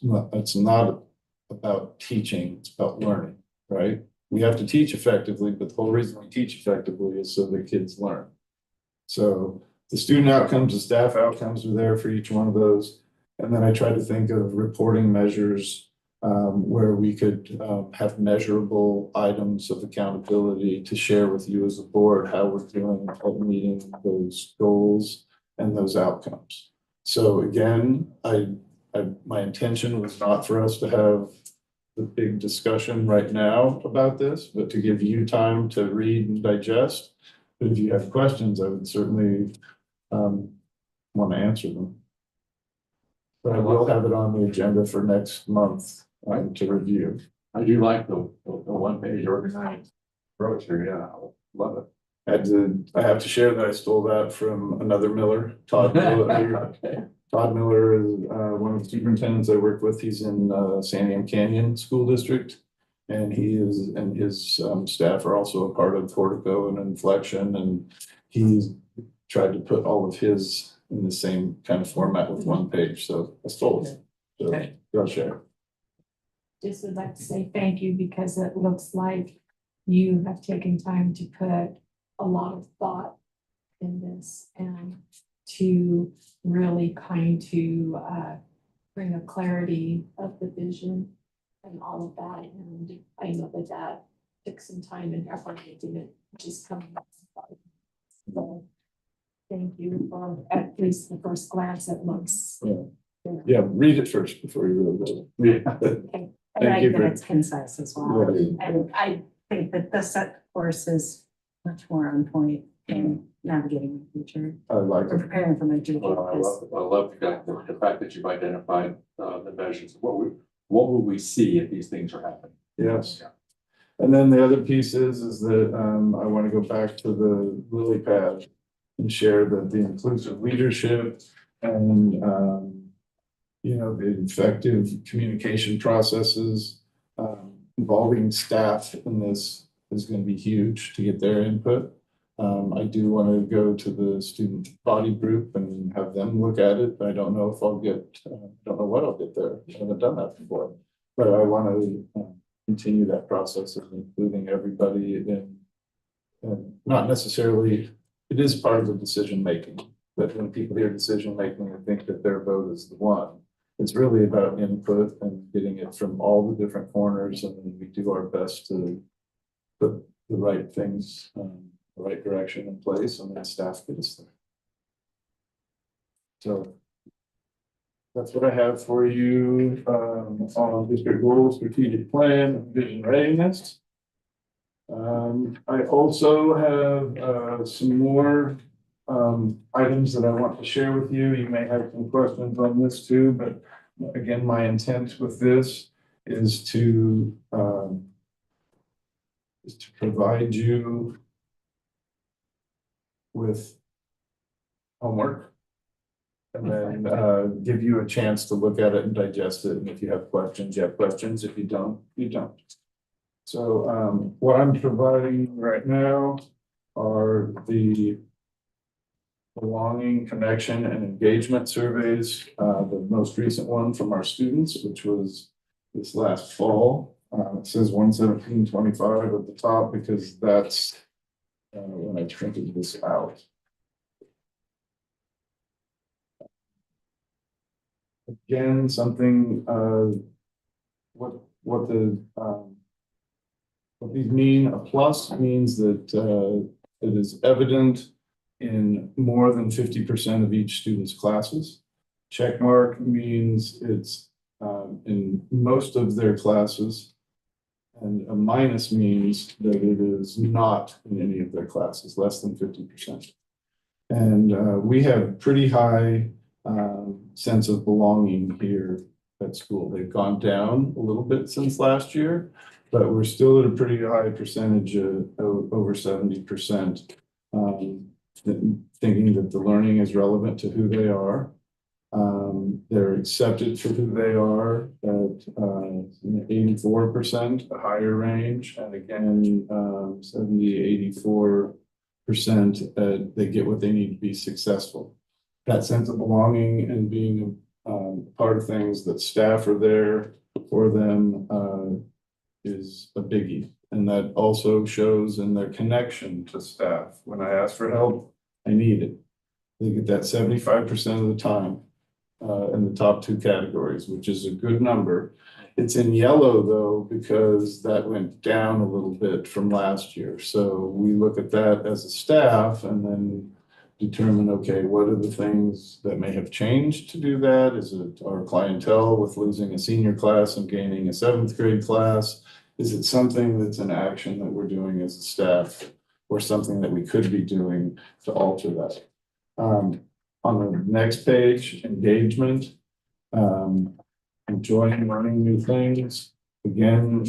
not about teaching, it's about learning, right? We have to teach effectively, but the whole reason we teach effectively is so the kids learn. So the student outcomes, the staff outcomes are there for each one of those. And then I try to think of reporting measures where we could have measurable items of accountability to share with you as a board how we're doing at meeting those goals and those outcomes. So again, my intention was not for us to have the big discussion right now about this, but to give you time to read and digest. But if you have questions, I would certainly want to answer them. But I will have it on the agenda for next month to review. I do like the one-page organized approach here, yeah, I love it. I have to share that I stole that from another Miller, Todd Miller. Okay. Todd Miller is one of the superintendents I work with. He's in Sandiam Canyon School District. And he is, and his staff are also a part of Portico and Inflection. And he's tried to put all of his in the same kind of format with one page. So I stole it. So I'll share. Just would like to say thank you because it looks like you have taken time to put a lot of thought in this and to really kind to bring a clarity of the vision and all of that. And I know that that took some time and effort to do it, just coming up. So thank you for at least the first glance it looks. Yeah, read it first before you really go. Yeah. Okay. And I Thank you think for- it's concise as well. Yeah. And I think that the set course is much more on point in navigating the future I like or it. preparing for my future. Well, I love the fact that you've identified the measures. What will we see if these things are happening? Yes. And then the other piece is that I want to go back to the lily pad and share that the inclusive leadership and the effective communication processes involving staff in this is going to be huge to get their input. I do want to go to the student body group and have them look at it, but I don't know if I'll get, don't know what I'll get there. I haven't done that before, but I want to continue that process of including everybody in, and not necessarily, it is part of the decision making, but when people hear decision making, I think that their vote is the one. It's really about input and getting it from all the different corners, and we do our best to put the right things, the right direction in place, and then staff get us there. So that's what I have for you on district goals, strategic plan, and vision readiness. I also have some more items that I want to share with you. You may have some questions on this too, but again, my intent with this is to provide you with homework. And then give you a chance to look at it and digest it. And if you have questions, you have questions. If you don't, you don't. So what I'm providing right now are the belonging, connection, and engagement surveys. The most recent one from our students, which was this last fall. It says 11725 at the top because that's when I printed this out. Again, something what these mean. A plus means that it is evident in more than 50% of each student's classes. Check mark means it's in most of their classes. And a minus means that it is not in any of their classes, less than 50%. And we have pretty high sense of belonging here at school. They've gone down a little bit since last year, but we're still at a pretty high percentage of over 70%, thinking that the learning is relevant to who they are. They're accepted for who they are at 84%, a higher range, and again 70-84%. They get what they need to be successful. That sense of belonging and being part of things, that staff are there for them, is a biggie. And that also shows in their connection to staff. When I ask for help, I need it. They get that 75% of the time in the top two categories, which is a good number. It's in yellow though, because that went down a little bit from last year. So we look at that as a staff and then determine, okay, what are the things that may have changed to do that? Is it our clientele with losing a senior class and gaining a 7th grade class? Is it something that's an action that we're doing as a staff or something that we could be doing to alter that? On the next page, engagement, enjoying learning new things. Again,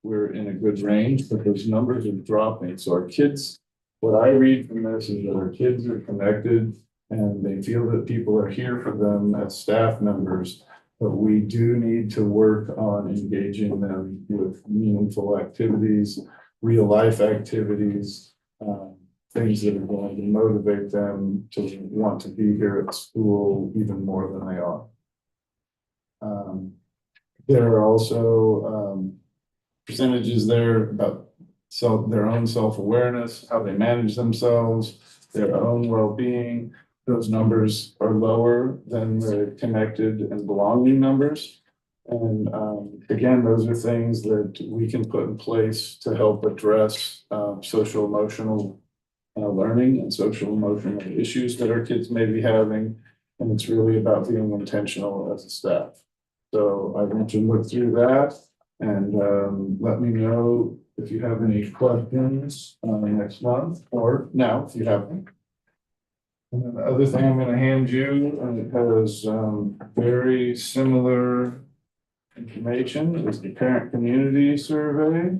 we're in a good range, but those numbers are dropping. So our kids, what I read from this is that our kids are connected and they feel that people are here for them as staff members, but we do need to work on engaging them with meaningful activities, real life activities, things that are going to motivate them to want to be here at school even more than they are. There are also percentages there about their own self-awareness, how they manage themselves, their own well-being. Those numbers are lower than the connected and belonging numbers. And again, those are things that we can put in place to help address social emotional learning and social emotional issues that our kids may be having. And it's really about being intentional as a staff. So I want you to look through that and let me know if you have any questions next month or now if you have them. And then the other thing I'm going to hand you, and it has very similar information, is the parent community survey.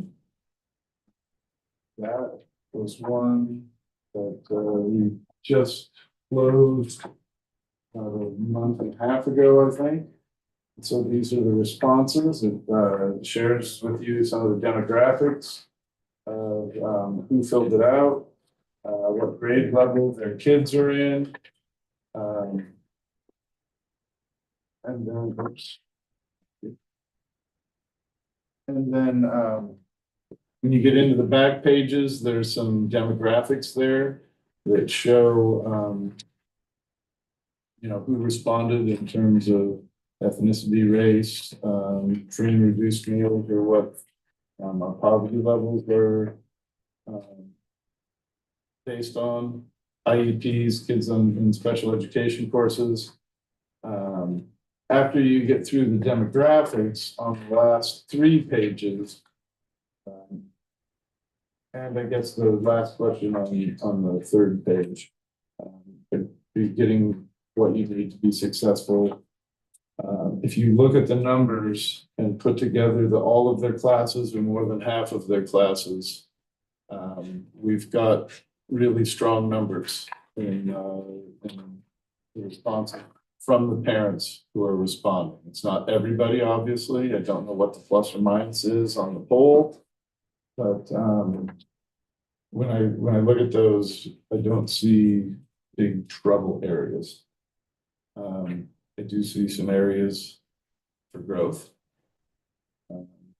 That was one that we just closed a month and a half ago, I think. So these are the responses. It shares with you some of the demographics of who filled it out, what grade level their kids are in, and then when you get into the back pages, there's some demographics there that show who responded in terms of ethnicity, race, free and reduced meals, or what our poverty levels were based on, IEPs, kids in special education courses. After you get through the demographics on the last 3 pages, and I guess the last question on the 3rd page, you're getting what you need to be successful. If you look at the numbers and put together all of their classes or more than half of their classes, we've got really strong numbers in the response from the parents who are responding. It's not everybody, obviously. I don't know what the plus or minus is on the poll. But when I look at those, I don't see big trouble areas. I do see some areas for growth.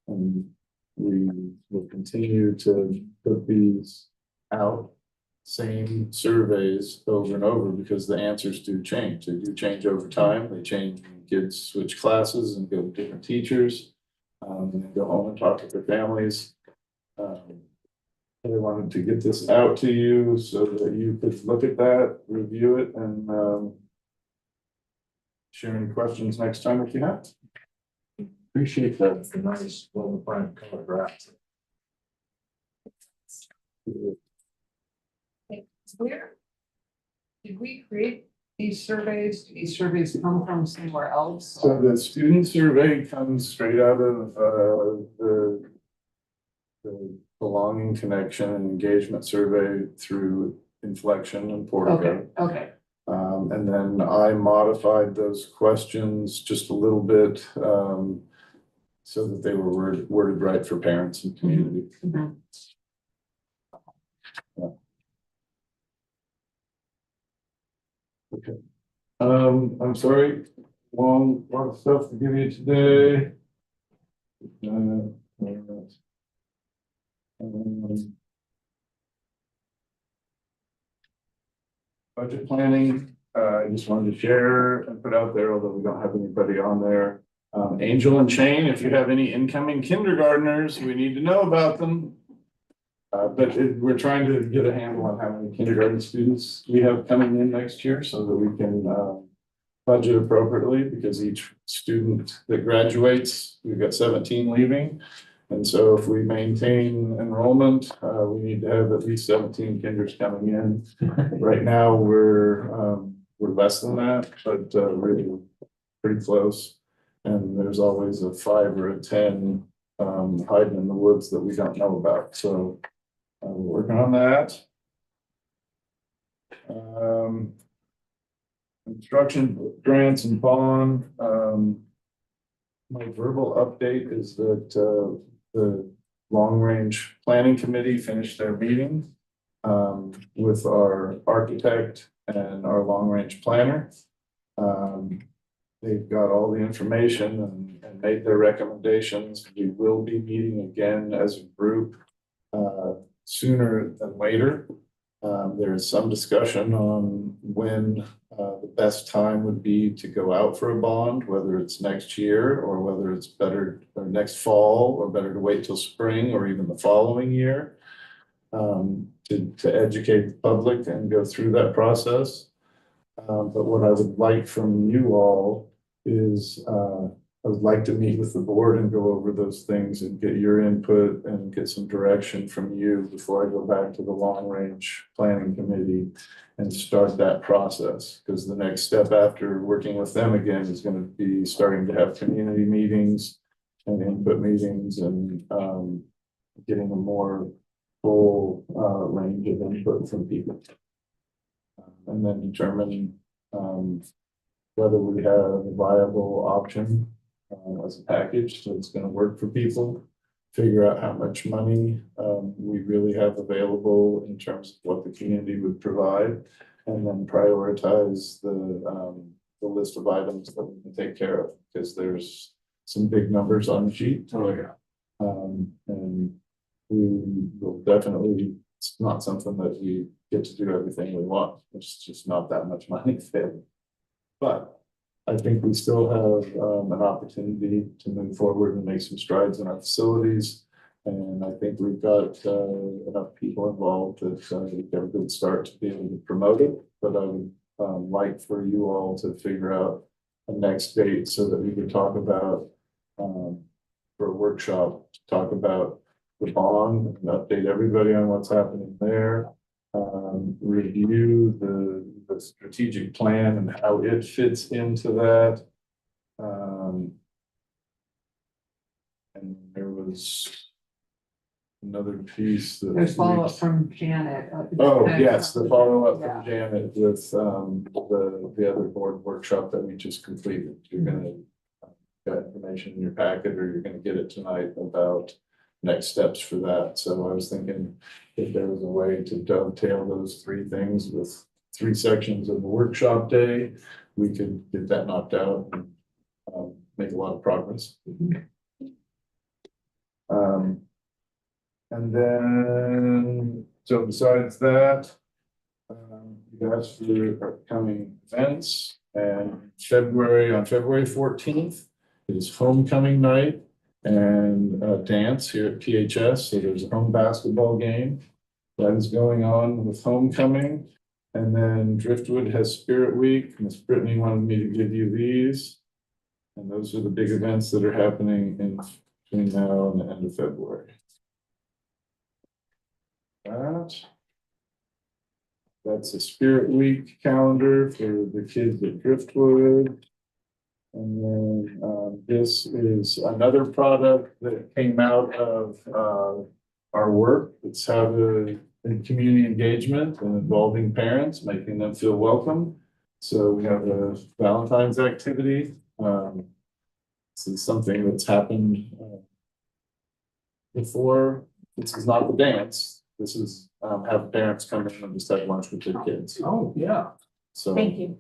And we will continue to put these out, same surveys over and over, because the answers do change. They do change over time. They change when kids switch classes and go to different teachers, and then go home and talk to their families. I wanted to get this out to you so that you could look at that, review it, and share any questions next time if you have. Appreciate that. It's a nice, well-defined color graph. Where did we create these surveys? Do these surveys come from somewhere else? So the student survey comes straight out of the belonging, connection, and engagement survey through Inflection and Portico. Okay. And then I modified those questions just a little bit so that they were worded right for parents and community. Mm-hmm. Yeah. Okay. I'm sorry, lot of stuff to give you today. Budget planning, I just wanted to share and put out there, although we don't have anybody on there. Angel and Shane, if you have any incoming kindergartners, we need to know about them. We're trying to get a handle on how many kindergarten students we have coming in next year so that we can budget appropriately, because each student that graduates, we've got 17 leaving. And so if we maintain enrollment, we need to have at least 17 kinders coming in. Right now, we're less than that, but really pretty close. And there's always a 5 or a 10 hiding in the woods that we don't know about. So we're working on that. Construction grants and bond. My verbal update is that the long-range planning committee finished their meeting with our architect and our long-range planner. They've got all the information and made their recommendations. We will be meeting again as a group sooner than later. There is some discussion on when the best time would be to go out for a bond, whether it's next year or whether it's better or next fall, or better to wait till spring or even the following year to educate the public and go through that process. But what I would like from you all is I would like to meet with the board and go over those things and get your input and get some direction from you before I go back to the long range planning committee and start that process. Because the next step after working with them again is going to be starting to have community meetings and input meetings and getting a more full range of input from people. And then determining whether we have a viable option as a package that's going to work for people, figure out how much money we really have available in terms of what the community would provide, and then prioritize the list of items that we can take care of, because there's some big numbers on the sheet. Oh, yeah. And we will definitely, it's not something that we get to do everything we want. It's just not that much money fit. But I think we still have an opportunity to move forward and make some strides in our facilities. And I think we've got enough people involved that we've got a good start to be able to promote it. But I would like for you all to figure out a next date so that we can talk about for a workshop, to talk about the bond and update everybody on what's happening there. Review the strategic plan and how it fits into that. And there was another piece that. There's follow-up from Janet. Oh, yes, the follow-up Yeah. from Janet with the other board workshop that we just completed. You're gonna got information in your packet, or you're gonna get it tonight about next steps for that. So I was thinking if there was a way to dovetail those three things with 3 sections of the workshop day, we could get that knocked out and make a lot of progress. And then, so besides that, you asked for upcoming events, and on February 14th, it is homecoming night and dance here at PHS. So there's a home basketball game that is going on with homecoming. And then Driftwood has Spirit Week. Miss Brittany wanted me to give you these. And those are the big events that are happening in between now and the end of February. That's a Spirit Week calendar for the kids at Driftwood. And then this is another product that came out of our work. It's how to community engagement and involving parents, making them feel welcome. So we have a Valentine's activity. This is something that's happened before. This is not the dance. This is have parents come in and just have lunch with their kids. Oh, yeah. So, Thank you.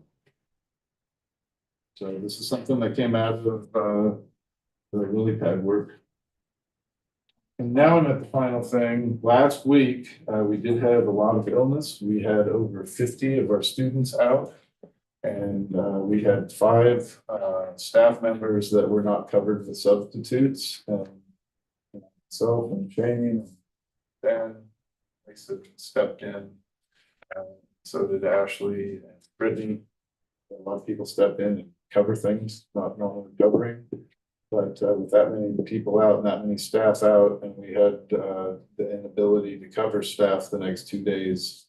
so this is something that came out of the lily pad work. And now I'm at the final thing. Last week, we did have a lot of illness. We had over 50 of our students out. And we had 5 staff members that were not covered with substitutes. Myself and Jamie and Dan, Lisa stepped in. So did Ashley and Brittany. A lot of people step in and cover things, not normally covering. But with that many people out and that many staff out, and we had the inability to cover staff the next 2 days,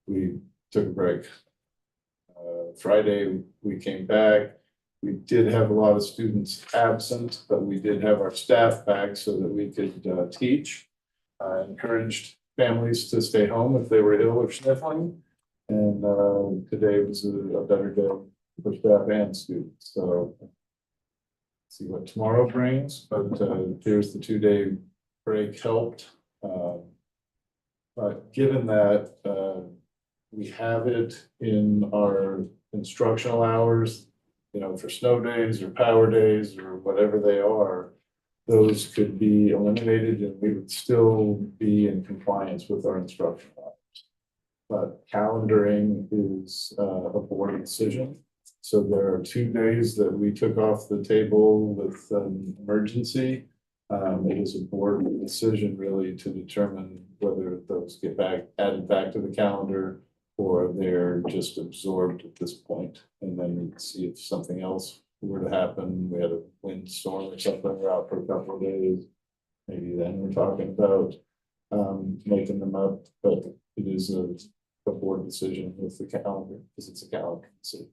we took a break. Friday, we came back. We did have a lot of students absent, but we did have our staff back so that we could teach. Encouraged families to stay home if they were ill or sniffling. And today was a better day for staff and students. So see what tomorrow brings, but here's the 2-day break helped. But given that we have it in our instructional hours, you know, for snow days or power days or whatever they are, those could be eliminated and we would still be in compliance with our instructional hours. But calendaring is a board decision. So there are 2 days that we took off the table with emergency. It is a board decision really to determine whether those get added back to the calendar or they're just absorbed at this point. And then we see if something else were to happen. We had a windstorm or something, we're out for a couple of days. Maybe then we're talking about making them up, but it is a board decision with the calendar because it's a calendar decision.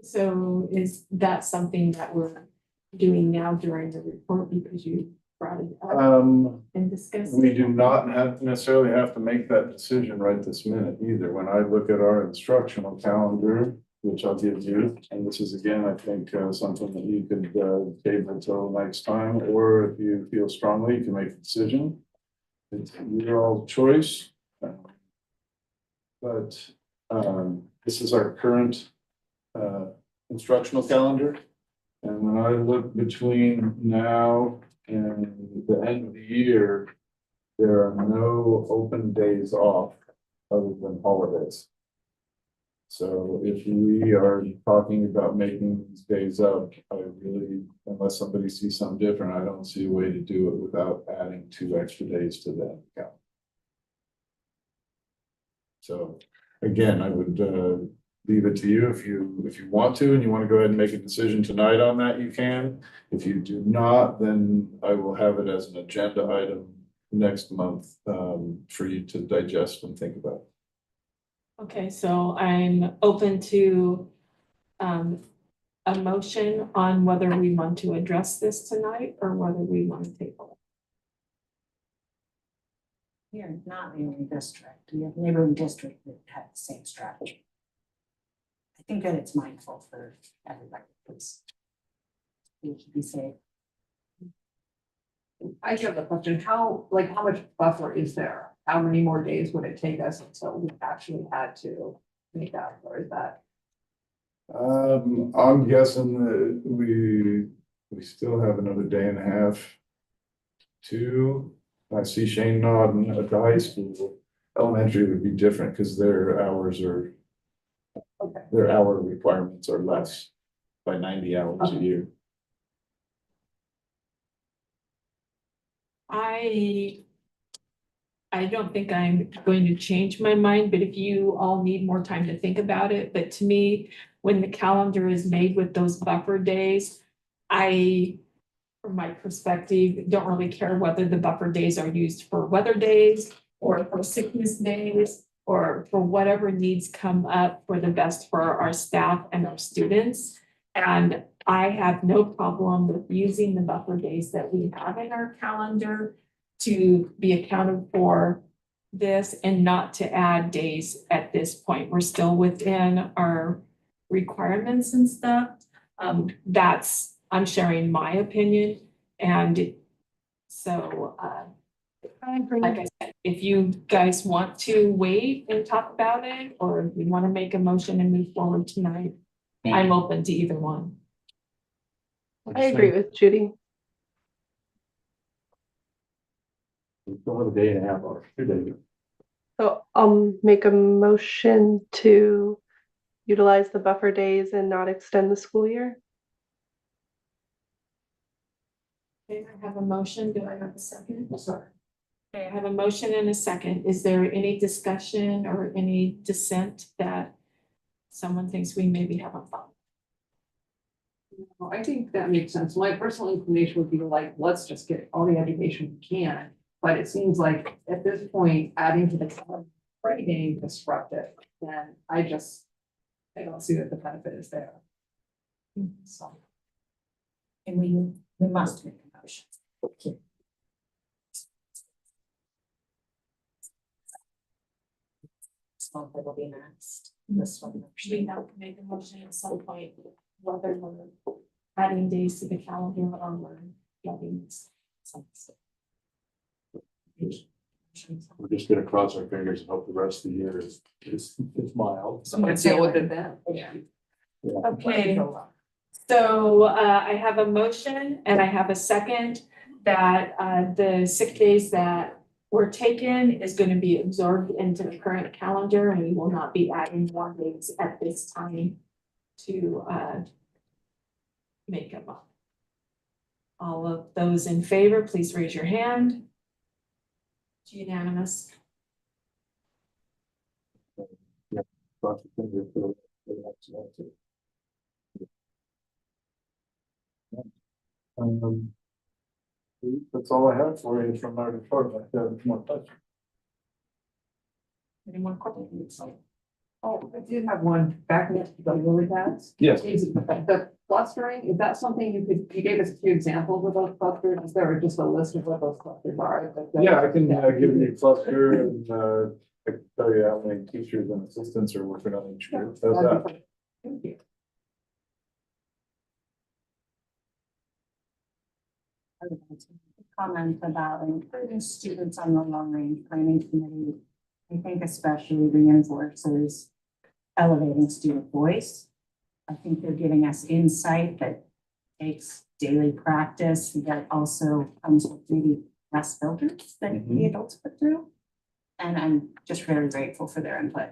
So is that something that we're doing now during the report because you brought it up and discussed? We do not necessarily have to make that decision right this minute either. When I look at our instructional calendar, which I'll give you, and this is again, I think something that you could table until next time, or if you feel strongly, you can make a decision. It's your all choice. But this is our current instructional calendar. And when I look between now and the end of the year, there are no open days off other than holidays. So if we are talking about making these days up, I really, unless somebody sees something different, I don't see a way to do it without adding 2 extra days to that calendar. So again, I would leave it to you. If you want to and you want to go ahead and make a decision tonight on that, you can. If you do not, then I will have it as an agenda item next month for you to digest and think about. Okay, so I'm open to a motion on whether we want to address this tonight or whether we want to table We are not the only district. We have neighboring district that have the same strategy. I think that it's mindful for everybody, please. We should be safe. I do have a question. How much buffer is there? How many more days would it take us until we actually had to make that, or is that? I'm guessing that we still have another day and a half. I see Shane nodding at the high school. Elementary would be different because their hours are, Okay. their hour requirements are less by 90 hours a year. I don't think I'm going to change my mind, but if you all need more time to think about it, but to me, when the calendar is made with those buffer days, from my perspective, don't really care whether the buffer days are used for weather days or for sickness days or for whatever needs come up for the best for our staff and our students. And I have no problem with using the buffer days that we have in our calendar to be accounted for this and not to add days at this point. We're still within our requirements and stuff. I'm sharing my opinion. And so, I agree. like I said, if you guys want to wait and talk about it, or if you want to make a motion and move forward tonight, I'm open to either one. I agree with Judy. We still have a day and a half or 2 days. So I'll make a motion to utilize the buffer days and not extend the school year. Okay, I have a motion. Do I have a second? Sorry. Okay, I have a motion and a second. Is there any discussion or any dissent that someone thinks we maybe haven't thought? Well, I think that makes sense. My personal inclination would be like, let's just get all the education we can. But it seems like at this point, adding to the calendar being disruptive, then I don't see that the benefit is there. So. And we must make a motion. This one will be next. This one. We have to make a motion at some point, whether we're adding days to the calendar or we're getting this. We're just gonna cross our fingers and hope the rest of the year is mild. So let's deal with it then. Yeah. Okay, so I have a motion and I have a second that the sick days that were taken is going to be absorbed into the current calendar, and we will not be adding more days at this time to make them up. All of those in favor, please raise your hand. It's unanimous. Cross your fingers for the next one, too. That's all I have for you from our department. More touch. Any more questions? Oh, I did have one back next to the lily pads. Yes. Is the clustering, is that something you gave us a few examples of those clusters? Is there just a list of what those clusters are? Yeah, I can give you a cluster and I can tell you how many teachers and assistants are working on each group. How's that? Thank you. I would like to comment about including students on the long range planning committee. I think especially reinforces elevating student voice. I think they're giving us insight that takes daily practice that also comes with maybe less filters that the adults put through. And I'm just very grateful for their input.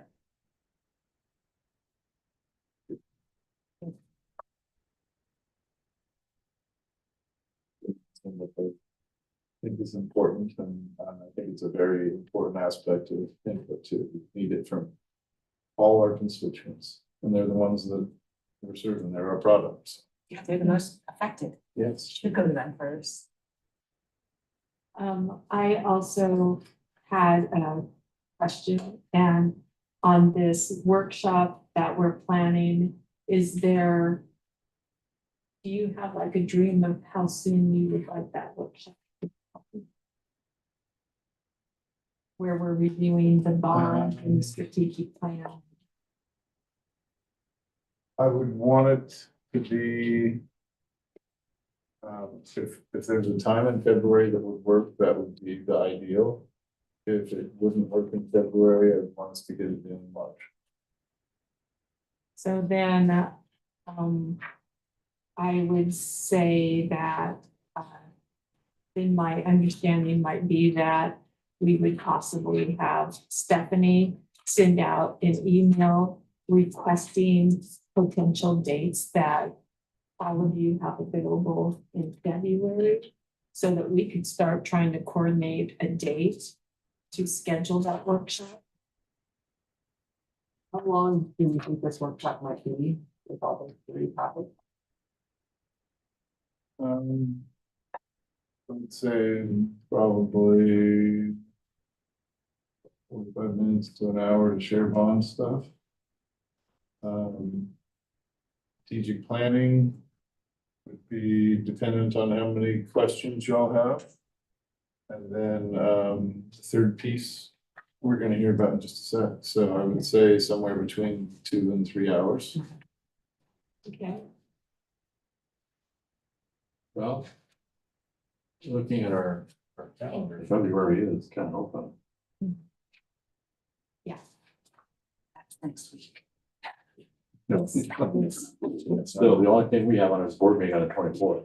I think it's important, and I think it's a very important aspect of input too. We need it from all our constituents, and they're the ones that we're serving. They're our products. Yeah, they're the most affected. Yes. Should go to them first. I also had a question, and on this workshop that we're planning, do you have like a dream of how soon you would like that workshop? where we're reviewing the bond and the strategic plan. I would want it to be. If there's a time in February that would work, that would be the ideal. If it wouldn't work in February, I'd want us to get it in March. So then, I would say that, then my understanding might be that we would possibly have Stephanie send out an email requesting potential dates that all of you have available in February, so that we could start trying to coordinate a date to schedule that workshop. How long do you think this workshop might be with all those three topics? I would say probably 45 minutes to an hour to share bond stuff. Strategic planning would be dependent on how many questions y'all have. And then the third piece we're going to hear about in just a sec. So I would say somewhere between 2 and 3 hours. Okay. Well, looking at our calendar, February is kind of open. Yeah. That's next week. No. Still, the only thing we have on our board meeting on the 24th.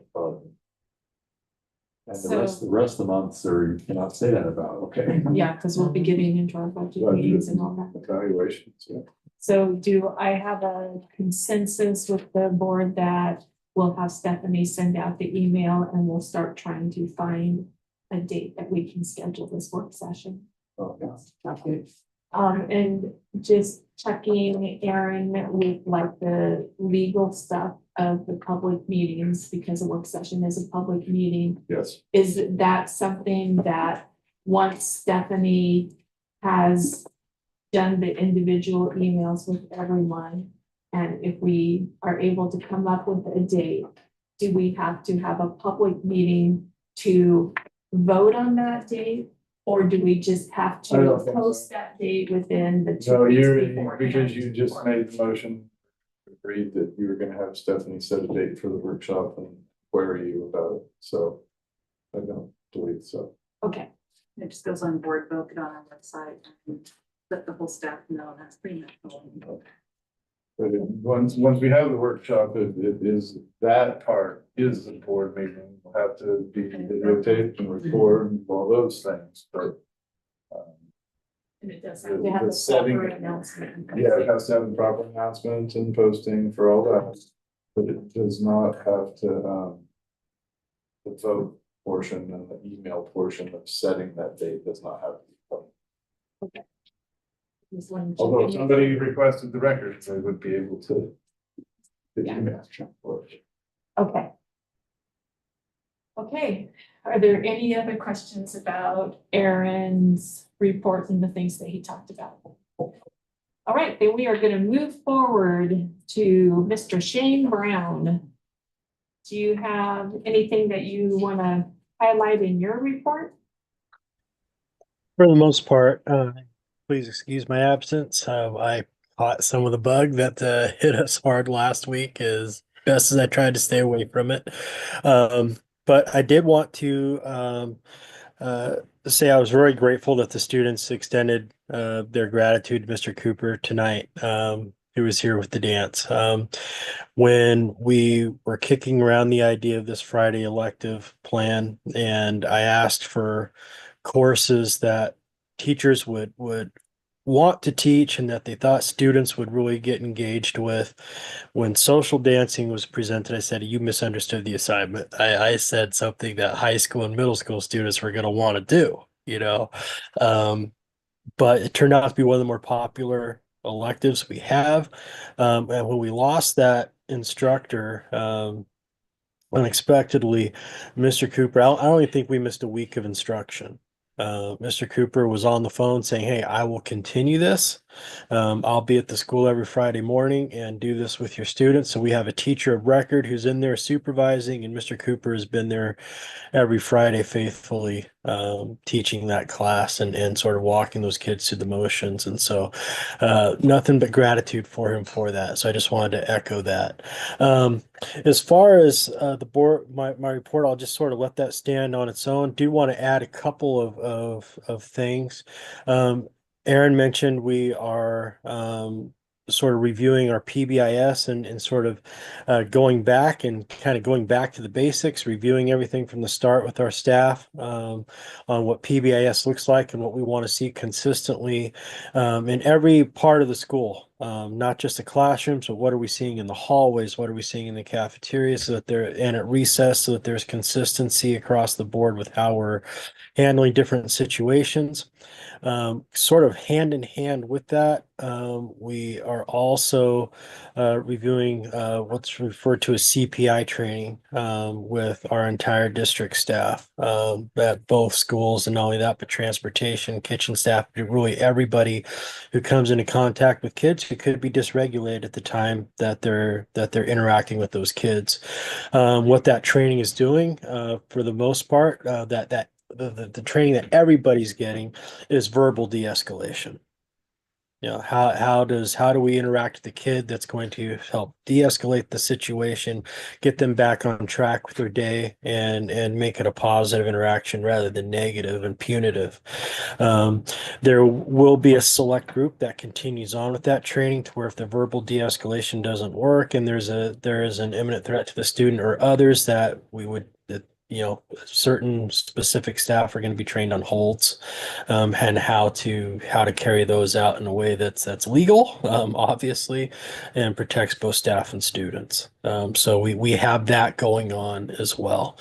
And the rest of the months are, you cannot say that about, okay? Yeah, because we'll be getting into our budget meetings and all that. Evaluations, yeah. So do I have a consensus with the board that we'll have Stephanie send out the email and we'll start trying to find a date that we can schedule this work session? Okay. Okay. And just checking Aaron with like the legal stuff of the public meetings, because a work session is a public meeting. Yes. Is that something that once Stephanie has done the individual emails with everyone, and if we are able to come up with a date, do we have to have a public meeting to vote on that date? Or do we just have I to don't think so. post that date within the 2 No, weeks you're, beforehand? because you just made the motion, agreed that you were gonna have Stephanie set a date for the workshop and query you about it, so I don't believe so. Okay, It just goes on board, vote it on our website, and let the whole staff know. That's pretty much all. But once we have the workshop, it is, that part is the board meeting, will have to be videotaped and record and all those things, but. and it does have to have The a setting- proper announcement. Yeah, it has to have a proper announcement and posting for all that, but it does not have to, the vote portion and the email portion of setting that date does not have. to be. Just wanted to Although if check in. somebody requested the records, they would be able to. the Yeah. email check for it. Okay. Okay, are there any other questions about Aaron's report and the things that he talked about? All right, then we are gonna move forward to Mr. Shane Brown. Do you have anything that you wanna highlight in your report? For the most part, please excuse my absence. I caught some of the bug that hit us hard last week as best as I tried to stay away from it. But I did want to say I was very grateful that the students extended their gratitude to Mr. Cooper tonight, who was here with the dance. When we were kicking around the idea of this Friday elective plan, and I asked for courses that teachers would want to teach and that they thought students would really get engaged with. When social dancing was presented, I said, you misunderstood the assignment. I said something that high school and middle school students were going to want to do, you know. But it turned out to be one of the more popular electives we have. And when we lost that instructor, unexpectedly, Mr. Cooper, I don't even think we missed a week of instruction. Mr. Cooper was on the phone saying, hey, I will continue this. I'll be at the school every Friday morning and do this with your students. So we have a teacher of record who's in there supervising, and Mr. Cooper has been there every Friday faithfully teaching that class and sort of walking those kids through the motions. And so nothing but gratitude for him for that. So I just wanted to echo that. As far as the board, my report, I'll just sort of let that stand on its own. Do want to add a couple of things. Aaron mentioned we are sort of reviewing our PBIS and sort of going back and kind of going back to the basics, reviewing everything from the start with our staff on what PBIS looks like and what we want to see consistently in every part of the school, not just the classrooms, but what are we seeing in the hallways, what are we seeing in the cafeteria, so that and at recess, so that there's consistency across the board with how we're handling different situations. Sort of hand in hand with that, we are also reviewing what's referred to as CPI training with our entire district staff at both schools, and not only that, but transportation, kitchen staff, really everybody who comes into contact with kids who could be dysregulated at the time that they're interacting with those kids. What that training is doing, for the most part, the training that everybody's getting is verbal de-escalation. You know, how do we interact with the kid that's going to help de-escalate the situation, get them back on track with their day, and make it a positive interaction rather than negative and punitive. There will be a select group that continues on with that training to where if the verbal de-escalation doesn't work and there is an imminent threat to the student or others, that certain specific staff are going to be trained on holds and how to carry those out in a way that's legal, obviously, and protects both staff and students. So we have that going on as well.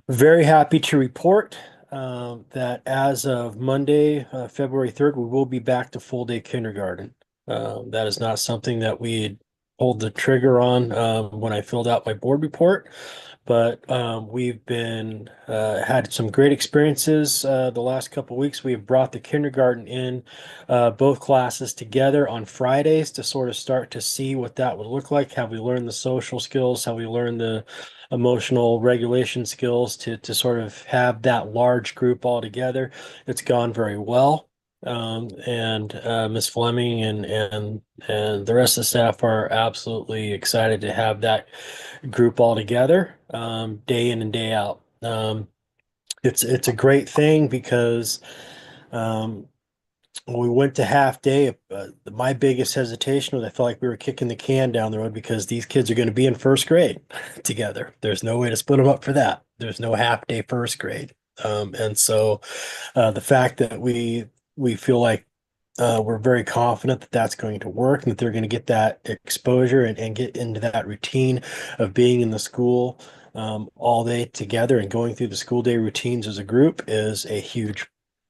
Very happy to report that as of Monday, February 3rd, we will be back to full day kindergarten. That is not something that we pulled the trigger on when I filled out my board report. But we've been had some great experiences the last couple of weeks. We have brought the kindergarten in both classes together on Fridays to sort of start to see what that would look like. Have we learned the social skills? Have we learned the emotional regulation skills to sort of have that large group all together? It's gone very well. And Ms. Fleming and the rest of the staff are absolutely excited to have that group all together, day in and day out. It's a great thing because when we went to half day, my biggest hesitation was I felt like we were kicking the can down the road because these kids are going to be in first grade together. There's no way to split them up for that. There's no half day first grade. And so the fact that we feel like we're very confident that that's going to work and that they're going to get that exposure and get into that routine of being in the school all day together and going through the school day routines as a group is a huge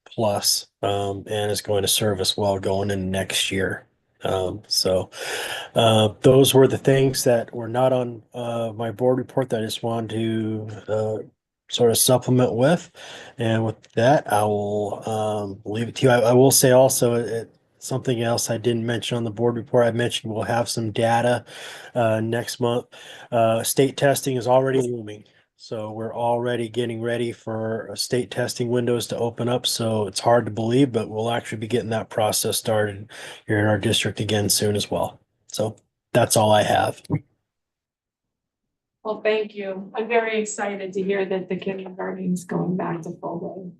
plus, and is going to serve us well going into next year. So those were the things that were not on my board report that I just wanted to sort of supplement with. And with that, I will leave it to you. I will say also something else I didn't mention on the board report. I mentioned we'll have some data next month. State testing is already looming. So we're already getting ready for state testing windows to open up. So it's hard to believe, but we'll actually be getting that process started here in our district again soon as well. So that's all I have. Well, thank you. I'm very excited to hear that the kindergarten is going back to full day.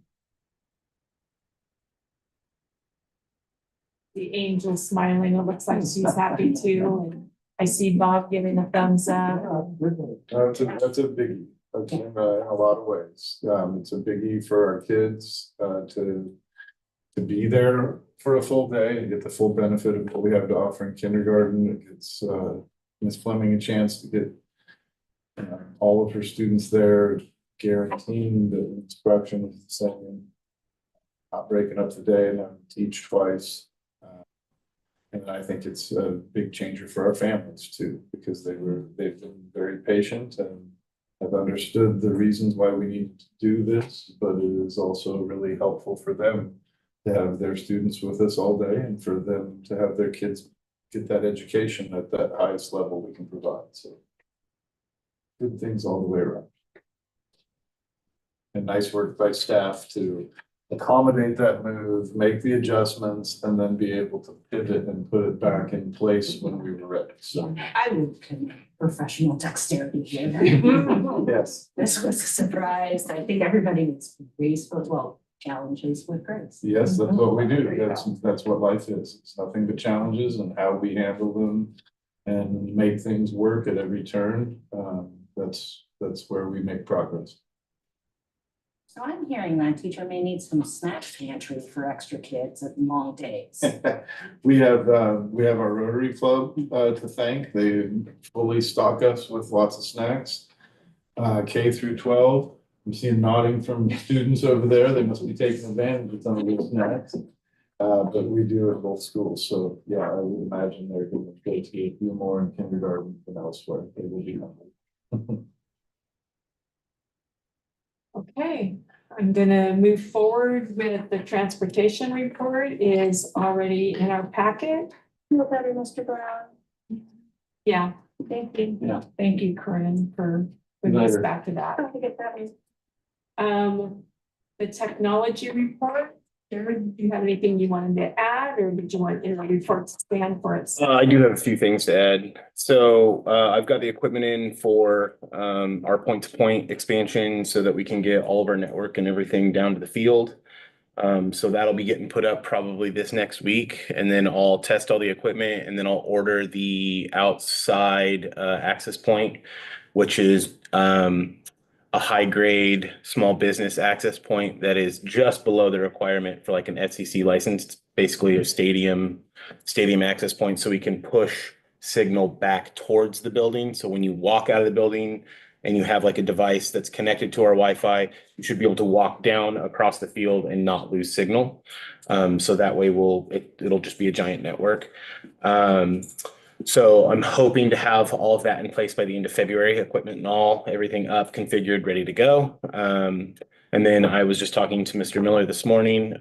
The angel smiling, it looks like she's happy too. And I see Bob giving a thumbs up. That's a biggie. In a lot of ways. It's a biggie for our kids to be there for a full day and get the full benefit of what we have to offer in kindergarten. It gives Ms. Fleming a chance to get all of her students there, guaranteeing the instruction is the same, not breaking up the day and then teach twice. And I think it's a big changer for our families too, because they've been very patient and have understood the reasons why we need to do this, but it is also really helpful for them to have their students with us all day and for them to have their kids get that education at that highest level we can provide. So good things all the way around. And nice work by staff to accommodate that move, make the adjustments, and then be able to pivot and put it back in place when we were ready. So, I would commend professional dexterity here. yes, This was a surprise. I think everybody was graceful, well, challenges with grace. yes, that's what we do. That's what life is. It's nothing but challenges and how we handle them and make things work at every turn. That's where we make progress. So I'm hearing that teacher may need some snack pantry for extra kids at long days. We have our Rotary Club to thank. They fully stock us with lots of snacks. K through 12. I'm seeing nodding from students over there. They must be taking advantage of some of those snacks. But we do at both schools. So yeah, I would imagine they're going to go to a few more in kindergarten than elsewhere. They will be hungry. Okay, I'm gonna move forward with the transportation report is already in our packet. Feel better, Mr. Brown? Yeah, Thank you. Yeah. thank you, Corinne, for putting us Later. back to that. Don't forget that. The technology report, Jared, do you have anything you wanted to add, or did you want your report to stand for itself? I do have a few things to add. So I've got the equipment in for our point-to-point expansion so that we can get all of our network and everything down to the field. So that'll be getting put up probably this next week, and then I'll test all the equipment, and then I'll order the outside access point, which is a high grade small business access point that is just below the requirement for like an FCC license, basically a stadium access point, so we can push signal back towards the building. So when you walk out of the building and you have like a device that's connected to our Wi-Fi, you should be able to walk down across the field and not lose signal. So that way it'll just be a giant network. So I'm hoping to have all of that in place by the end of February, equipment and all, everything up, configured, ready to go. And then I was just talking to Mr. Miller this morning.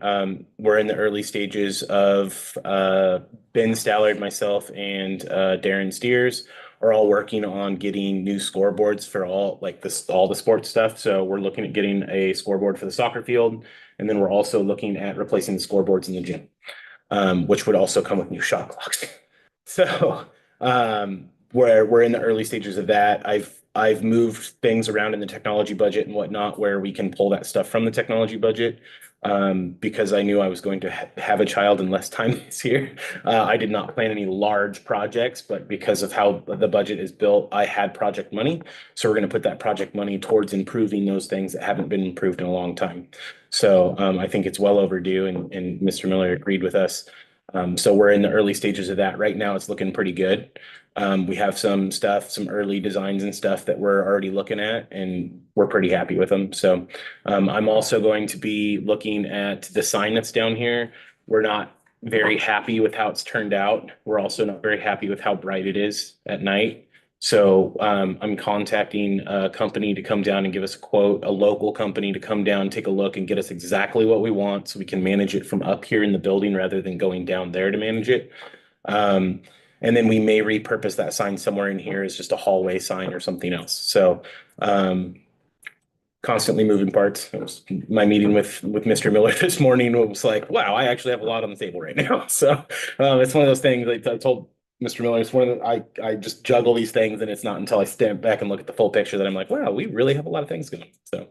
We're in the early stages of Ben Stallard, myself, and Darren Steers are all working on getting new scoreboards for all the sports stuff. So we're looking at getting a scoreboard for the soccer field. And then we're also looking at replacing the scoreboards in the gym, which would also come with new shot clocks. So we're in the early stages of that. I've moved things around in the technology budget and whatnot where we can pull that stuff from the technology budget because I knew I was going to have a child in less time this year. I did not plan any large projects, but because of how the budget is built, I had project money. So we're going to put that project money towards improving those things that haven't been improved in a long time. So I think it's well overdue, and Mr. Miller agreed with us. So we're in the early stages of that. Right now, it's looking pretty good. We have some early designs and stuff that we're already looking at, and we're pretty happy with them. So I'm also going to be looking at the sign that's down here. We're not very happy with how it's turned out. We're also not very happy with how bright it is at night. So I'm contacting a company to come down and give us a quote, a local company to come down, take a look and get us exactly what we want so we can manage it from up here in the building rather than going down there to manage it. And then we may repurpose that sign somewhere in here as just a hallway sign or something else. So constantly moving parts. It was my meeting with Mr. Miller this morning was like, wow, I actually have a lot on the table right now. So it's one of those things like I told Mr. Miller, it's one of the, I just juggle these things, and it's not until I step back and look at the full picture that I'm like, wow, we really have a lot of things going. So,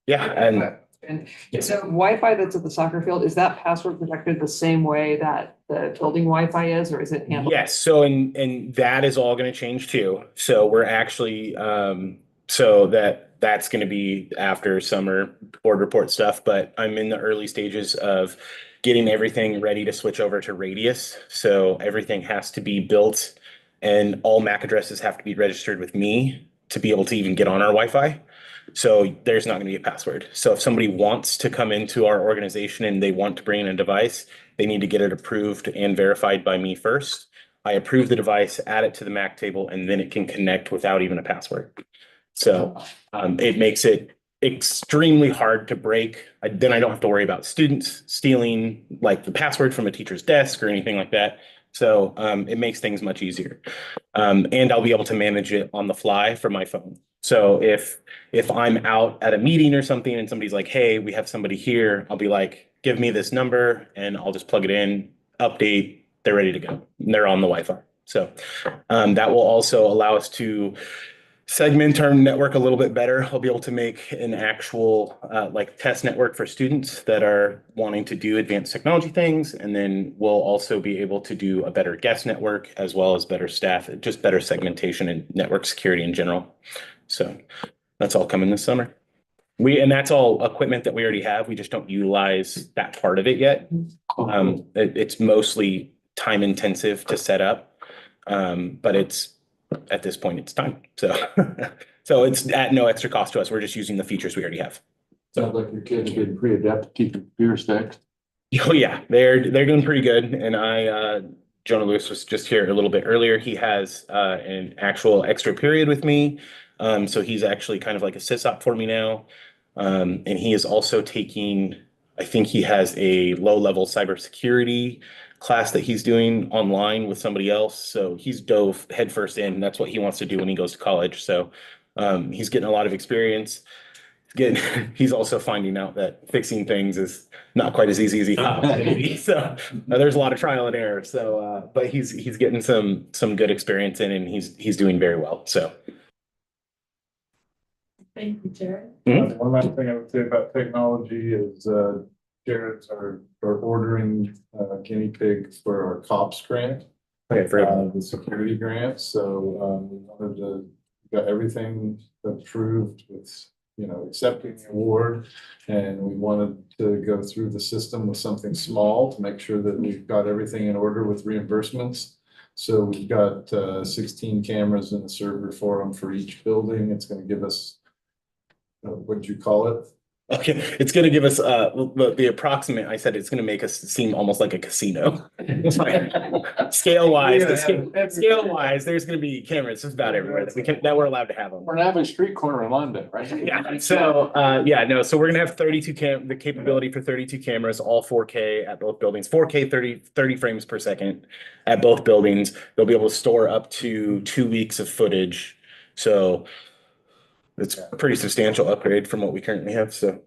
yeah, and so Wi-Fi that's at the soccer field, is that password protected the same way that the building Wi-Fi is, or is it handled? Yes. So, and that is all going to change too. So we're actually, so that's going to be after summer board report stuff, but I'm in the early stages of getting everything ready to switch over to Radius. So everything has to be built and all MAC addresses have to be registered with me to be able to even get on our Wi-Fi. So there's not going to be a password. So if somebody wants to come into our organization and they want to bring in a device, they need to get it approved and verified by me first. I approve the device, add it to the MAC table, and then it can connect without even a password. So it makes it extremely hard to break. Then I don't have to worry about students stealing like the password from a teacher's desk or anything like that. So it makes things much easier. And I'll be able to manage it on the fly from my phone. So if I'm out at a meeting or something and somebody's like, hey, we have somebody here, I'll be like, give me this number and I'll just plug it in, update, they're ready to go. And they're on the Wi-Fi. So that will also allow us to segment our network a little bit better. I'll be able to make an actual like test network for students that are wanting to do advanced technology things. And then we'll also be able to do a better guest network as well as better staff, just better segmentation and network security in general. So that's all coming this summer. And that's all equipment that we already have. We just don't utilize that part of it yet. It's mostly time intensive to set up. But at this point, it's time. So, so it's at no extra cost to us. We're just using the features we already have. Sounds like your kids are getting pretty adept to keeping computer stacks. Oh yeah, they're doing pretty good. And Jonah Lewis was just here a little bit earlier. He has an actual extra period with me. So he's actually kind of like a sysop for me now. And he is also taking, I think he has a low-level cybersecurity class that he's doing online with somebody else. So he's dove headfirst in. That's what he wants to do when he goes to college. So he's getting a lot of experience. He's also finding out that fixing things is not quite as easy as he thought. So there's a lot of trial and error. So, but he's getting some good experience in, and he's doing very well. So. Thank you, Jared. One last thing I would say about technology is Jared's are ordering guinea pigs for our COPS grant. Okay, for the security grant. So we wanted to got everything approved with, you know, accepting the award, and we wanted to go through the system with something small to make sure that we've got everything in order with reimbursements. So we've got 16 cameras in the server for them for each building. It's going to give us what'd you call it? Okay, it's going to give us the approximate. I said it's going to make us seem almost like a casino. Scale wise, scale wise, there's going to be cameras just about everywhere that we're allowed to have them. We're gonna have a street corner in London, right? Yeah. So so we're gonna have 32 the capability for 32 cameras, all 4K at both buildings, 4K 30 frames per second at both buildings. They'll be able to store up to 2 weeks of footage. So it's a pretty substantial upgrade from what we currently have. So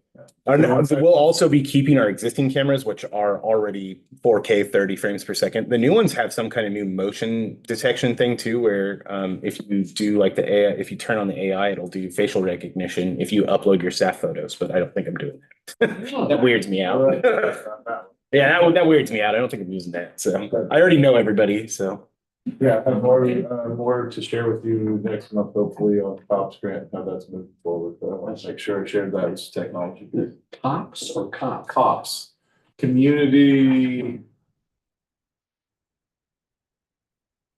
we'll also be keeping our existing cameras, which are already 4K 30 frames per second. The new ones have some kind of new motion detection thing too, where if you do like the AI, if you turn on the AI, it'll do facial recognition if you upload your staff photos, but I don't think I'm doing that. That weirds me out. Yeah, that weirds me out. I don't think I'm using that. So I already know everybody, so. Yeah, I have more to share with you next month, hopefully on COPS grant, how that's moving forward. But I want to make sure I share that as technology. COPS or COP? COPS, community,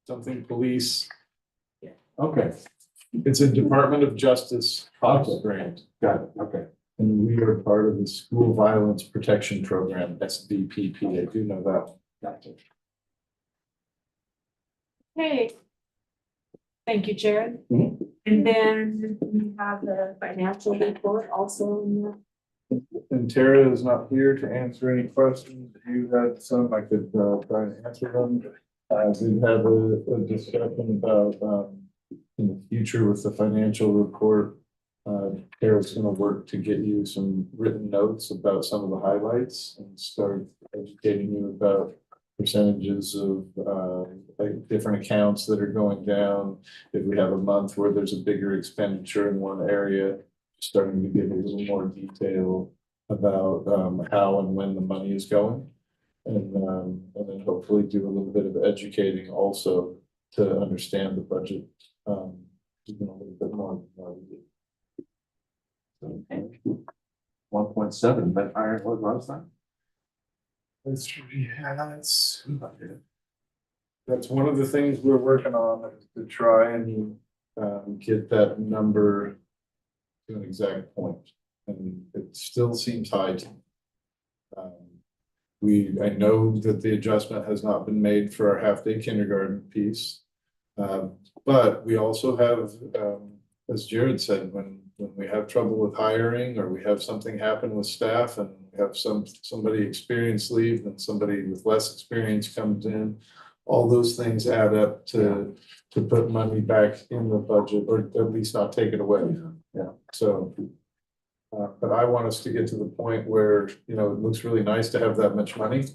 something police. Okay, It's a Department of Justice COPS grant. got it. Okay. And we are part of the School Violence Protection Program, SVPP. I do know that one. Gotcha. Hey. Thank you, Jared. Mhm. And then we have the financial report also in there. And Tara is not here to answer any questions. If you had some, I could try and answer them. We have a discussion about in the future with the financial report. Tara's going to work to get you some written notes about some of the highlights and start educating you about percentages of like different accounts that are going down. If we have a month where there's a bigger expenditure in one area, starting to give a little more detail about how and when the money is going. And then hopefully do a little bit of educating also to understand the budget even a little bit more. 1.7, but higher than what last time? That's one of the things we're working on, is to try and get that number to an exact point. And it still seems high to me. I know that the adjustment has not been made for our half-day kindergarten piece. But we also have, as Jared said, when when we have trouble with hiring, or we have something happen with staff and we have somebody experienced leave and somebody with less experience comes in, all those things add up to put money back in the budget, or at least not take it away. Yeah, so. But I want us to get to the point where, you know, it looks really nice to have that much money.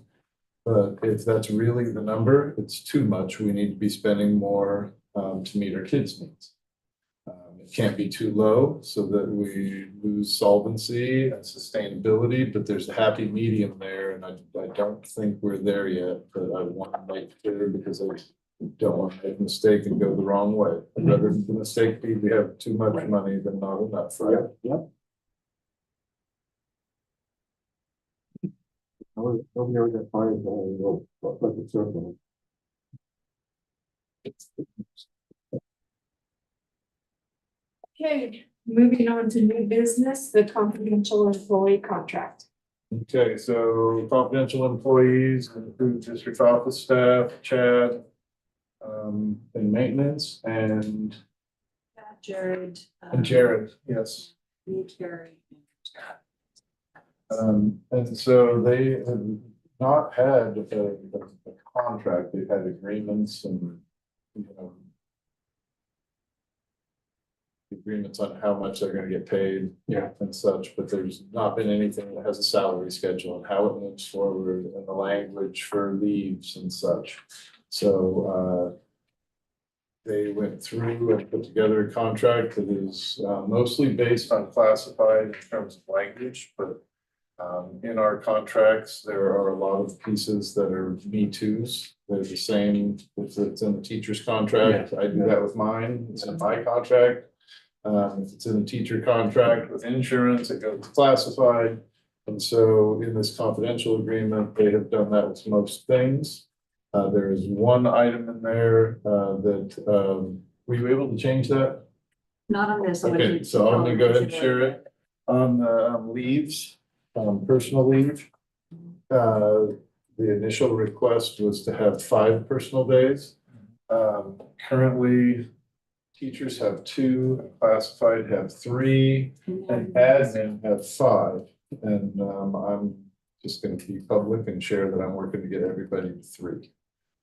But if that's really the number, it's too much. We need to be spending more to meet our kids' needs. It can't be too low so that we lose solvency and sustainability, but there's a happy medium there, and I don't think we're there yet, but I want to make it clear because I don't want to make a mistake and go the wrong way. I'd rather the mistake be we have too much money than not enough, right? Yep. Nobody ever got fired, but it's certainly. Okay, moving on to new business, the confidential employee contract. Okay, so confidential employees include district office staff, Chad, and maintenance, and Jared. Jared, yes. Jared. And so they have not had a contract, they've had agreements and, you know, agreements on how much they're gonna get paid. Yeah. And such, but there's not been anything that has a salary schedule and how it moves forward and the language for leaves and such. So, they went through and put together a contract that is mostly based on classified in terms of language, but in our contracts, there are a lot of pieces that are Me Too's. They're the same, if it's in the teacher's contract, I do that with mine, it's in my contract. If it's in the teacher contract with insurance, it goes classified. And so in this confidential agreement, they have done that with most things. There is one item in there that, were you able to change that? Not on this. Okay, so I'm gonna go ahead and share it on leaves, personal leave. The initial request was to have 5 personal days. Currently, teachers have 2, classified have 3, and admin have 5. And I'm just gonna be public and share that I'm working to get everybody to 3.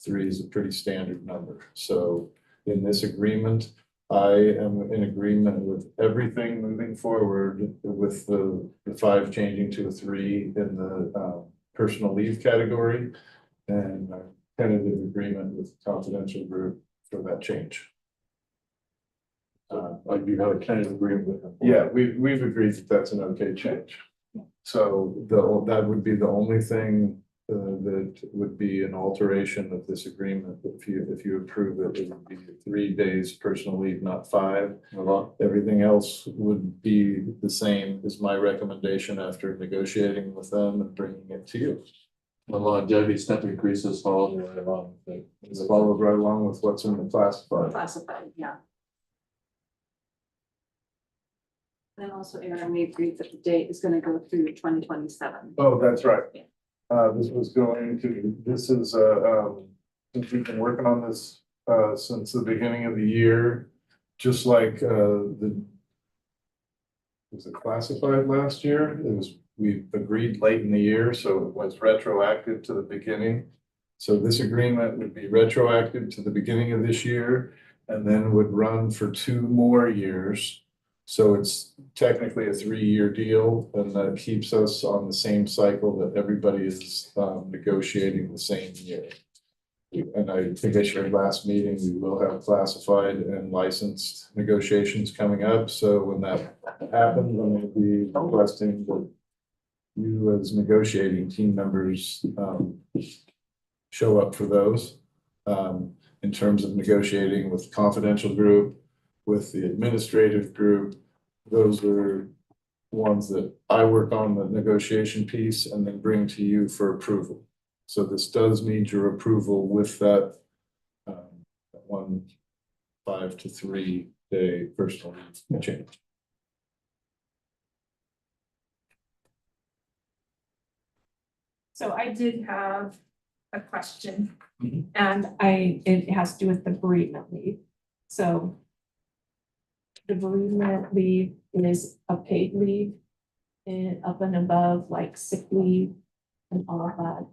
3 is a pretty standard number. So in this agreement, I am in agreement with everything moving forward with the 5 changing to a 3 in the personal leave category, and a tentative agreement with the confidential group for that change. Like you have a tentative agreement with them. Yeah, we've agreed that that's an okay change. So that would be the only thing that would be an alteration of this agreement. If you approve it, it would be 3 days personal leave, not 5. Everything else would be the same as my recommendation after negotiating with them and bringing it to you. The longevity step increases follow right along. It's followed right along with what's in the classified. Classified, yeah. Then also, Aaron, we agreed that the date is gonna go through 2027. Oh, that's right. This was going to, this is, since we've been working on this, since the beginning of the year, just like, was it classified last year? We agreed late in the year, so it was retroactive to the beginning. So this agreement would be retroactive to the beginning of this year and then would run for 2 more years. So it's technically a 3-year deal, and that keeps us on the same cycle that everybody is negotiating the same year. And I think I shared last meeting, we will have classified and licensed negotiations coming up. So when that happens, I'm going to be requesting that you as negotiating team members show up for those in terms of negotiating with the confidential group, with the administrative group. Those are ones that I work on the negotiation piece and then bring to you for approval. So this does need your approval with that 1 5 to 3 day personal leave change. So I did have a question, and it has to do with the bereavement leave. So the bereavement leave is a paid leave and up and above like sick leave and all of that.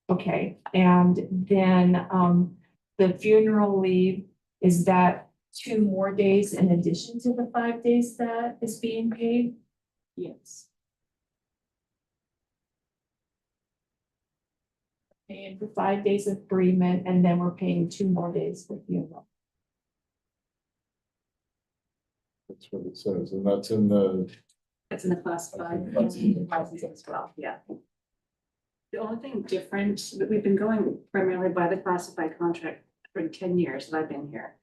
Okay, and then, the funeral leave, is that 2 more days in addition to the 5 days that is being paid? Yes. Paying for 5 days of bereavement, and then we're paying 2 more days for funeral. That's what it says, and that's in the. That's in the classified policies as well, yeah. The only thing different, that we've been going primarily by the classified contract for 10 years that I've been here.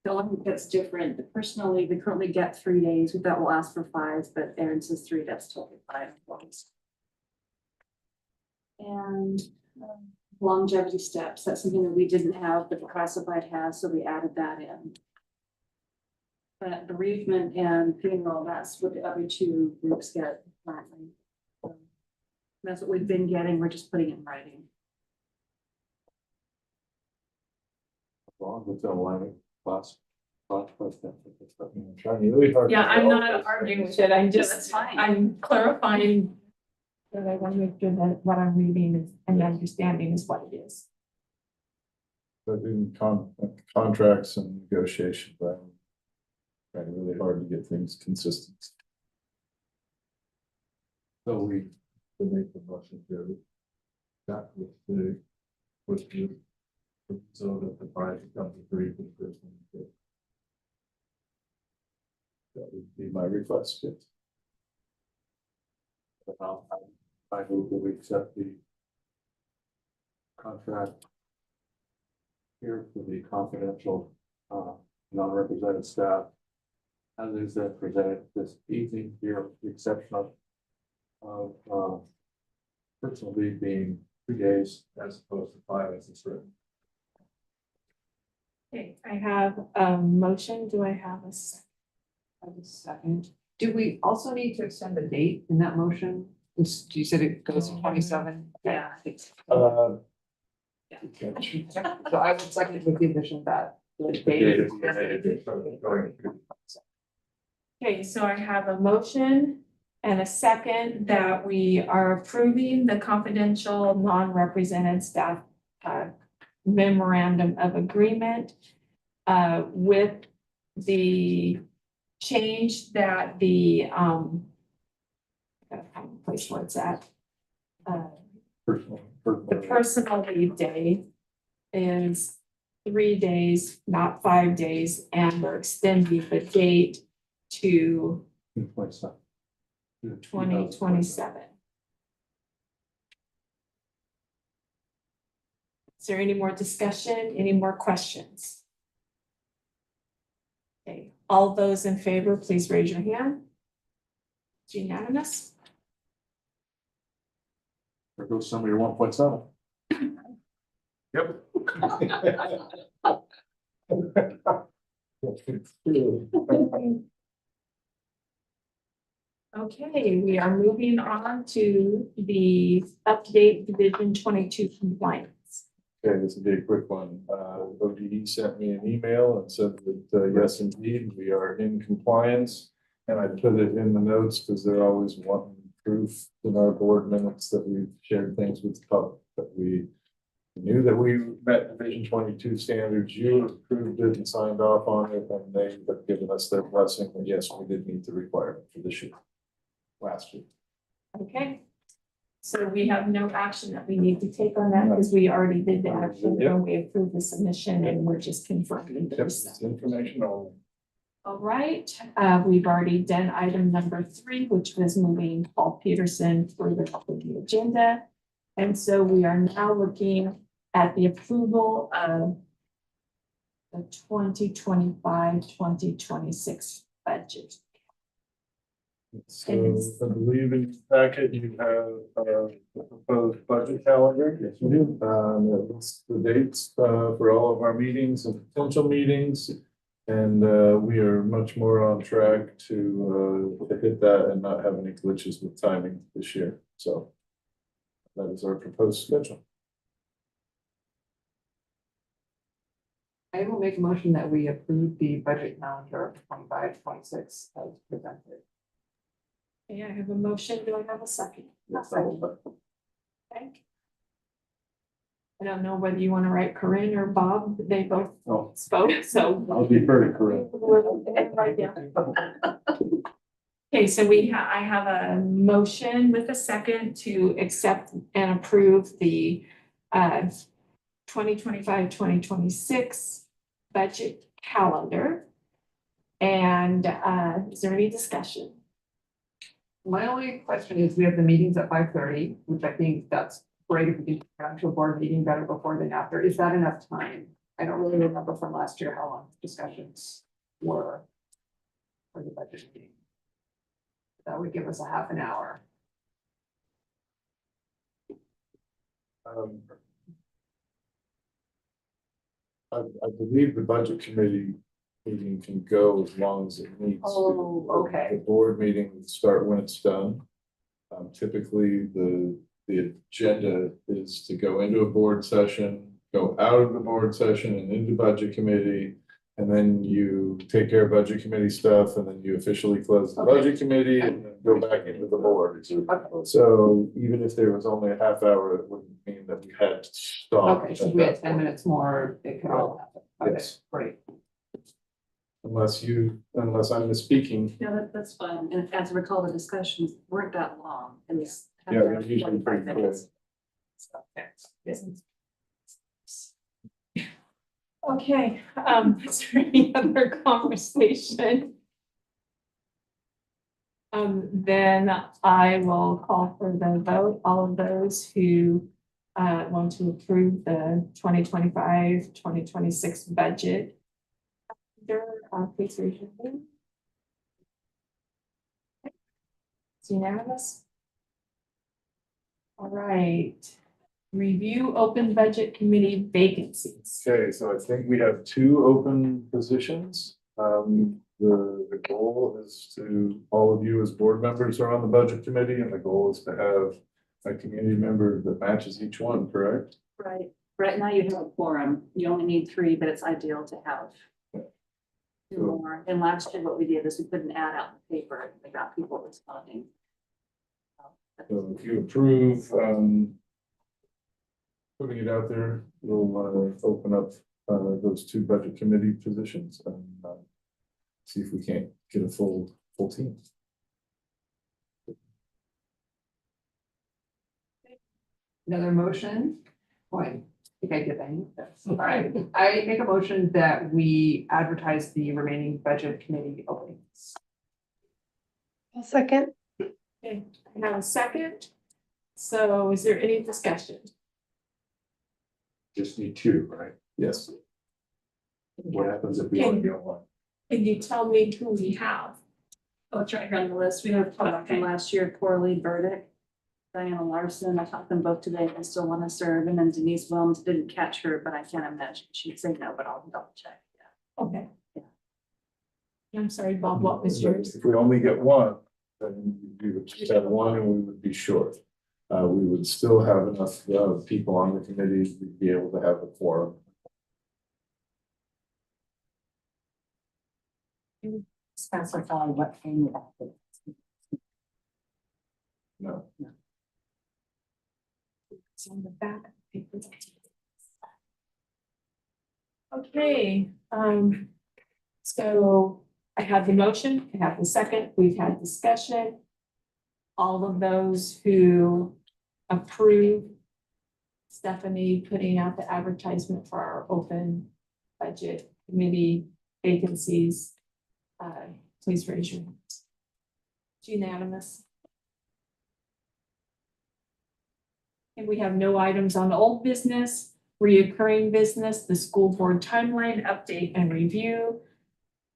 The only thing that's different, the personal leave, we currently get 3 days, we thought we'll ask for 5, but Aaron says 3, that's totally fine. And longevity steps, that's something that we didn't have, but the classified has, so we added that in. But bereavement and funeral, that's what the other 2 groups get currently. That's what we've been getting, we're just putting it in writing. Wrong with the line class. Trying really hard. Yeah, I'm not arguing with it, I'm That's just, fine. I'm clarifying that I want to make sure that what I'm reading is, and understanding is what it is. But in contracts and negotiations, I'm trying really hard to get things consistent. So we, To make the motion go. That with the, so that the price becomes free for the person. That would be my request, yes. I move that we accept the contract here for the confidential, non-represented staff. As is that presented this evening here, with the exception of personal leave being 3 days as opposed to 5 as it's written. Okay, I have a motion, do I have a Second, do we also need to extend the date in that motion? You said it goes to 27? Yeah, I think so. So I would second with the addition that. The date is extended. Okay, so I have a motion and a second that we are approving the confidential non-represented staff memorandum of agreement with the change that the gotta find the place where it's at. The personal leave day is 3 days, not 5 days, and we're extending the date to 2027. Is there any more discussion, any more questions? Okay, all those in favor, please raise your hand. It's unanimous. There goes somebody 1.7. Yep. Okay, we are moving on to the update Division 22 compliance. Okay, this will be a quick one. ODE sent me an email and said that, yes, indeed, we are in compliance. And I put it in the notes because they're always wanting proof in our board minutes that we've shared things with the public, that we knew that we met Division 22 standards. You approved it and signed off on it, and they have given us their blessing. And yes, we did meet the requirement for this year, last year. Okay. So we have no action that we need to take on that because we already did the action Yep. and we approved the submission and we're just confirming Yep, those. it's information only. All right, we've already done item number 3, which was moving Paul Peterson further up with the agenda. And so we are now looking at the approval of the 2025-2026 budget. So I believe in the packet you have the proposed budget calendar. Yes, you do. It lists the dates for all of our meetings and potential meetings. And we are much more on track to hit that and not have any glitches with timing this year. So that is our proposed schedule. I will make a motion that we approve the budget calendar for 25-26 as presented. Okay, I have a motion. Do I have a second? Okay. I don't know whether you want to write Corinne or Bob. They both Oh. spoke, so. I'll defer to Corinne. Right there. Okay, so I have a motion with a second to accept and approve the 2025-2026 budget calendar. And is there any discussion? My only question is, we have the meetings at 5:30, which I think that's great if we can get to a board meeting better before than after. Is that enough time? I don't really remember from last year how long discussions were for the budget meeting. That would give us a half an hour. I believe the budget committee meeting can go as long as it needs to. Oh, okay. The board meeting would start when it's done. Typically, the agenda is to go into a board session, go out of the board session and into budget committee. And then you take care of budget committee stuff, and then you officially close the budget committee and then go back into the board. So even if there was only a half hour, it wouldn't mean that we had to stop. Okay, so if we had 10 minutes more, it could all happen. Okay, Yes. great. Unless I'm misspeaking. Yeah, that's fine. And as I recall, the discussions weren't that long. It was. Yeah, they're usually pretty quick. Okay, is there any other conversation? Then I will call for the vote. All of those who want to approve the 2025-2026 budget. Please raise your hand. It's unanimous. All right. Review open budget committee vacancies. Okay, so I think we have 2 open positions. The goal is to, all of you as board members are on the budget committee, and the goal is to have a community member that matches each one, correct? Right. Right now you have a quorum. You only need 3, but it's ideal to have 2 more. And last year what we did is we put an ad out in the paper and we got people responding. So if you approve, putting it out there, we'll open up those 2 budget committee positions and see if we can't get a full team. Another motion? Boy, I think I did that. All right, I make a motion that we advertise the remaining budget committee openings. I'll second. Okay, I have a second. So is there any discussion? Just need 2, right? Yes. What happens if we only get 1? Can you tell me who we have? Oh, it's right here on the list. We have from last year, Corley Burdick, Diana Larson. I talked to them both today. I still want to serve. And then Denise Williams, didn't catch her, but I can't imagine she'd say no, but I'll double check. Yeah. Okay. I'm sorry, Bob, what was yours? If we only get 1, then we would just have 1 and we would be short. We would still have enough people on the committee to be able to have a quorum. Specify what came with that. No. It's on the back. Okay, so I have the motion, I have the second, we've had discussion. All of those who approve Stephanie putting out the advertisement for our open budget committee vacancies, please raise your hand. It's unanimous. And we have no items on old business, reoccurring business, the school board timeline update and review.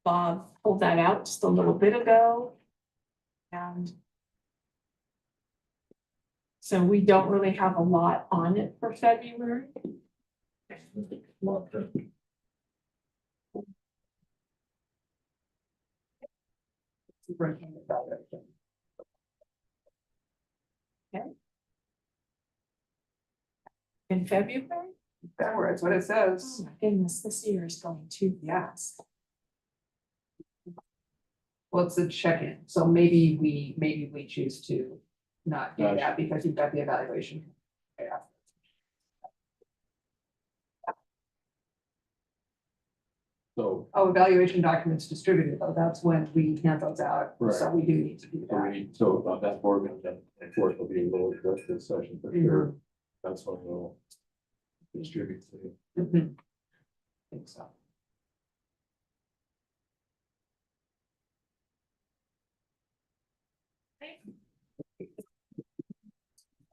Bob pulled that out just a little bit ago. And so we don't really have a lot on it for February. Okay. In February? That's what it Oh says. my goodness, this year is going too fast. Well, it's a check-in, so maybe we choose to not do that because you've got the evaluation. Yeah. So, Oh, evaluation documents distributed, though, that's when we hand those out, so Right. we do need to do that. so about that board meeting, then, of course, will be a little executive session for sure. That's when we'll distribute to you. Mhm. I think so.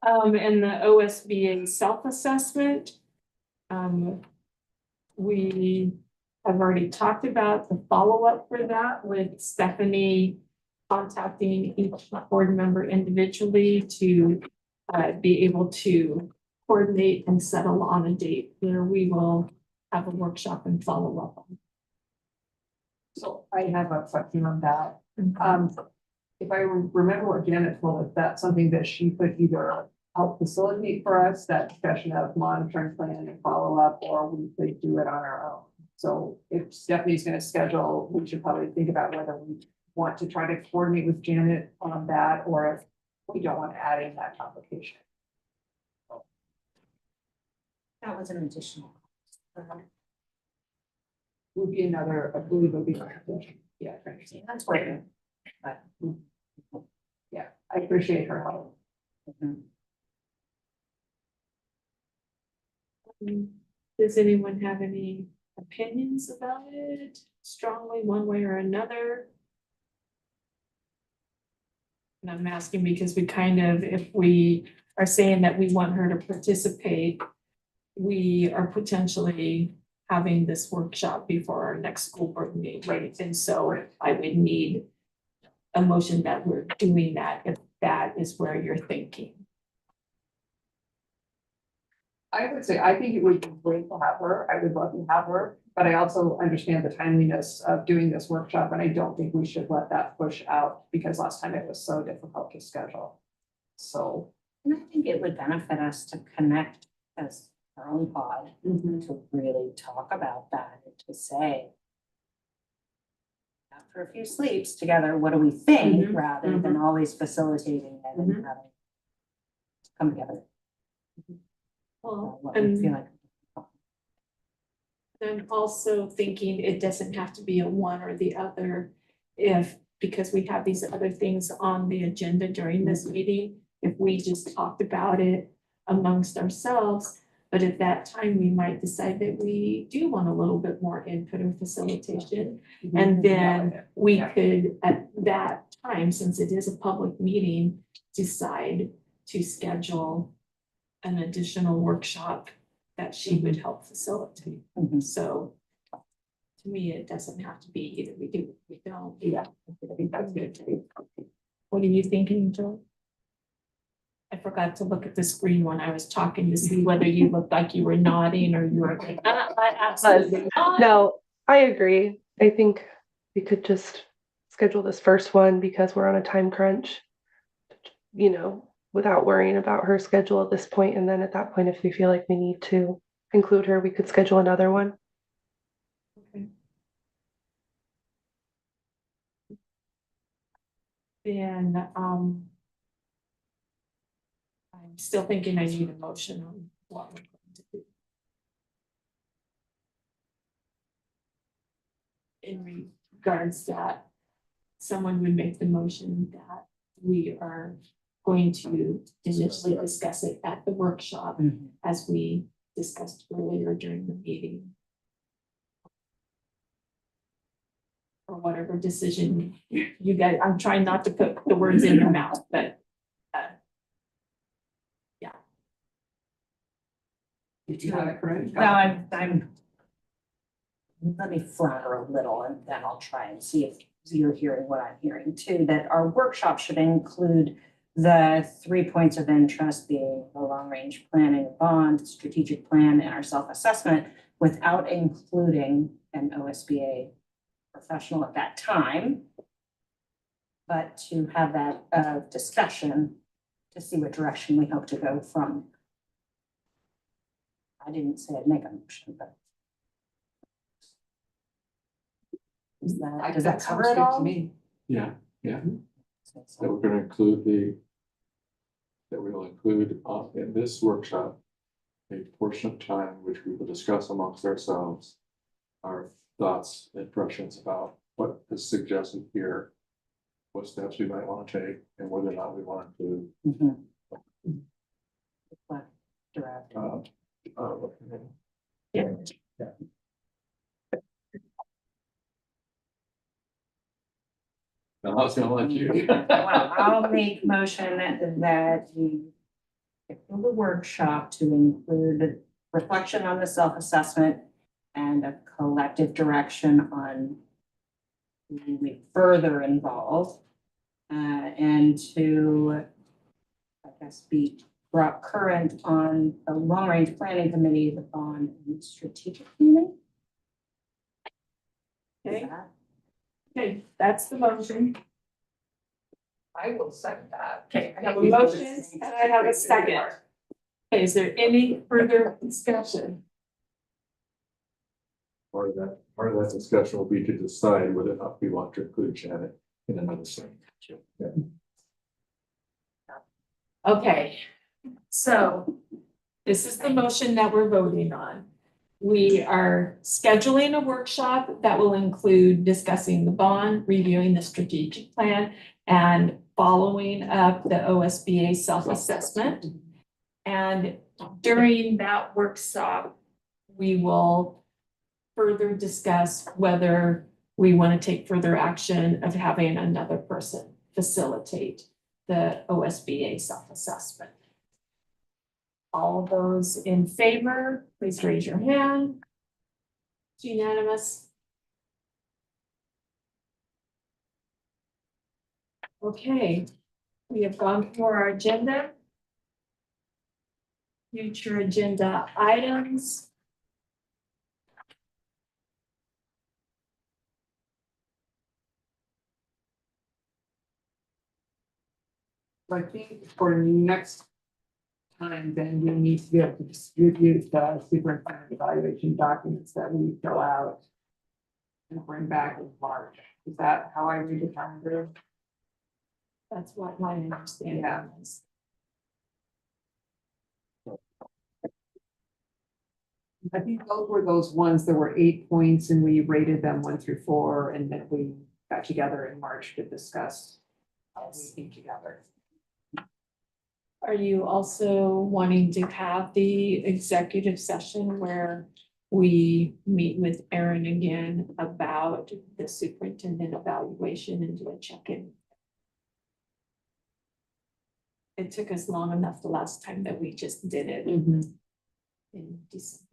And the OSBA self-assessment. We have already talked about the follow-up for that with Stephanie contacting each board member individually to be able to coordinate and settle on a date where we will have a workshop and follow up. So I have a question on that. If I remember what Janet told us, that's something that she could either help facilitate for us, that discussion of monitoring plan and follow up, or we could do it on our own. So if Stephanie's gonna schedule, we should probably think about whether we want to try to coordinate with Janet on that, or if we don't want to add in that complication. That was an additional. Would be another, I believe it would be, yeah, training. That's great. But Yeah, I appreciate her help. Does anyone have any opinions about it strongly one way or another? And I'm asking because we kind of, if we are saying that we want her to participate, we are potentially having this workshop before our next school board meeting, right? And so I would need a motion that we're doing that, if that is where you're thinking. I would say, I think it would be great to have her. I would love to have her, but I also understand the timeliness of doing this workshop, and I don't think we should let that push out because last time it was so difficult to schedule. So. and I think it would benefit us to connect as our own pod to really talk about that and to say, after a few sleeps together, what do we think, rather than always facilitating it and having to come together. Well, What we feel like. I'm also thinking it doesn't have to be a one or the other. Because we have these other things on the agenda during this meeting, if we just talked about it amongst ourselves. But at that time, we might decide that we do want a little bit more input or facilitation. And then we could, at that time, since it is a public meeting, decide to schedule an additional workshop that she would help facilitate. So to me, it doesn't have to be either we do or we don't. Yeah, I think that's good too. What are you thinking, Joe? I forgot to look at the screen when I was talking to see whether you looked like you were nodding or you were like, absolutely not. No, I agree. I think we could just schedule this first one because we're on a time crunch, you know, without worrying about her schedule at this point. And then at that point, if we feel like we need to include her, we could schedule another one. Okay. Then, I'm still thinking I need a motion on what we're going to do. In regards that someone would make the motion that we are going to initially discuss it at the workshop as we discussed earlier during the meeting. Or whatever decision you guys, I'm trying not to put the words in your mouth, but yeah. Did you have it correct? No, I'm. Let me flatter a little and then I'll try and see if you're hearing what I'm hearing too, that our workshop should include the 3 points of interest being the long-range planning bond, strategic plan, and our self-assessment without including an OSBA professional at that time. But to have that discussion to see what direction we hope to go from. I didn't say I'd make a motion, but. Does that cover sounds it good to all? me. Yeah, yeah. That we're gonna include that we will include in this workshop a portion of time which we will discuss amongst ourselves our thoughts, impressions about what is suggested here, what steps we might want to take, and whether or not we want to Direct. Yeah. Now, I was gonna let you. Well, I'll make motion that we do the workshop to include reflection on the self-assessment and a collective direction on who we further involve, and to, I guess, be brought current on the long-range planning committee, the bond and strategic planning. Okay. Okay, that's the motion. I will second that. Okay, I have a motion and I have a second. Okay, is there any further discussion? Part of that discussion will be to decide whether or not we want to include Janet in another thing. Yeah. Okay, so this is the motion that we're voting on. We are scheduling a workshop that will include discussing the bond, reviewing the strategic plan, and following up the OSBA self-assessment. And during that workshop, we will further discuss whether we want to take further action of having another person facilitate the OSBA self-assessment. All those in favor, please raise your hand. It's unanimous. Okay, we have gone through our agenda. Future agenda items. I think for next time, then we need to be able to distribute the superintendent evaluation documents that we fill out and bring back in March. Is that how I read the calendar? That's what my understanding is. I think those were those ones, there were 8 points and we rated them 1 through 4, and then we got together in March to discuss how we think together. Are you also wanting to have the executive session where we meet with Erin again about the superintendent evaluation and do a check-in? It took us long enough the last time that we just did it in December.